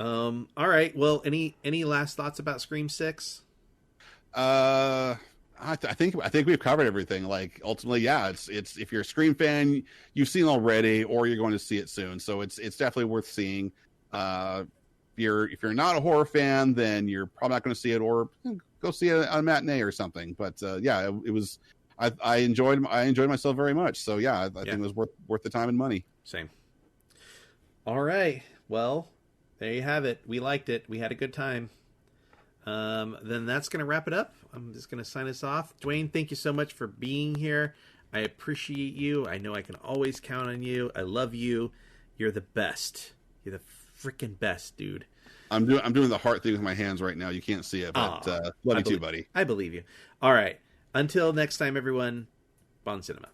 All right. Well, any last thoughts about Scream 6? I think we've covered everything. Like, ultimately, yeah, it's if you're a Scream fan, you've seen it already, or you're going to see it soon. So it's definitely worth seeing. If you're not a horror fan, then you're probably not going to see it, or go see it on a matinee or something. But yeah, it was. I enjoyed myself very much. So yeah, I think it was worth the time and money. Same. All right. Well, there you have it. We liked it. We had a good time. Then that's going to wrap it up. I'm just going to sign us off. Duane, thank you so much for being here. I appreciate you. I know I can always count on you. I love you. You're the best. You're the freaking best, dude. I'm doing the heart thing with my hands right now. You can't see it, but love you too, buddy. I believe you. All right. Until next time, everyone. Bon Cinema.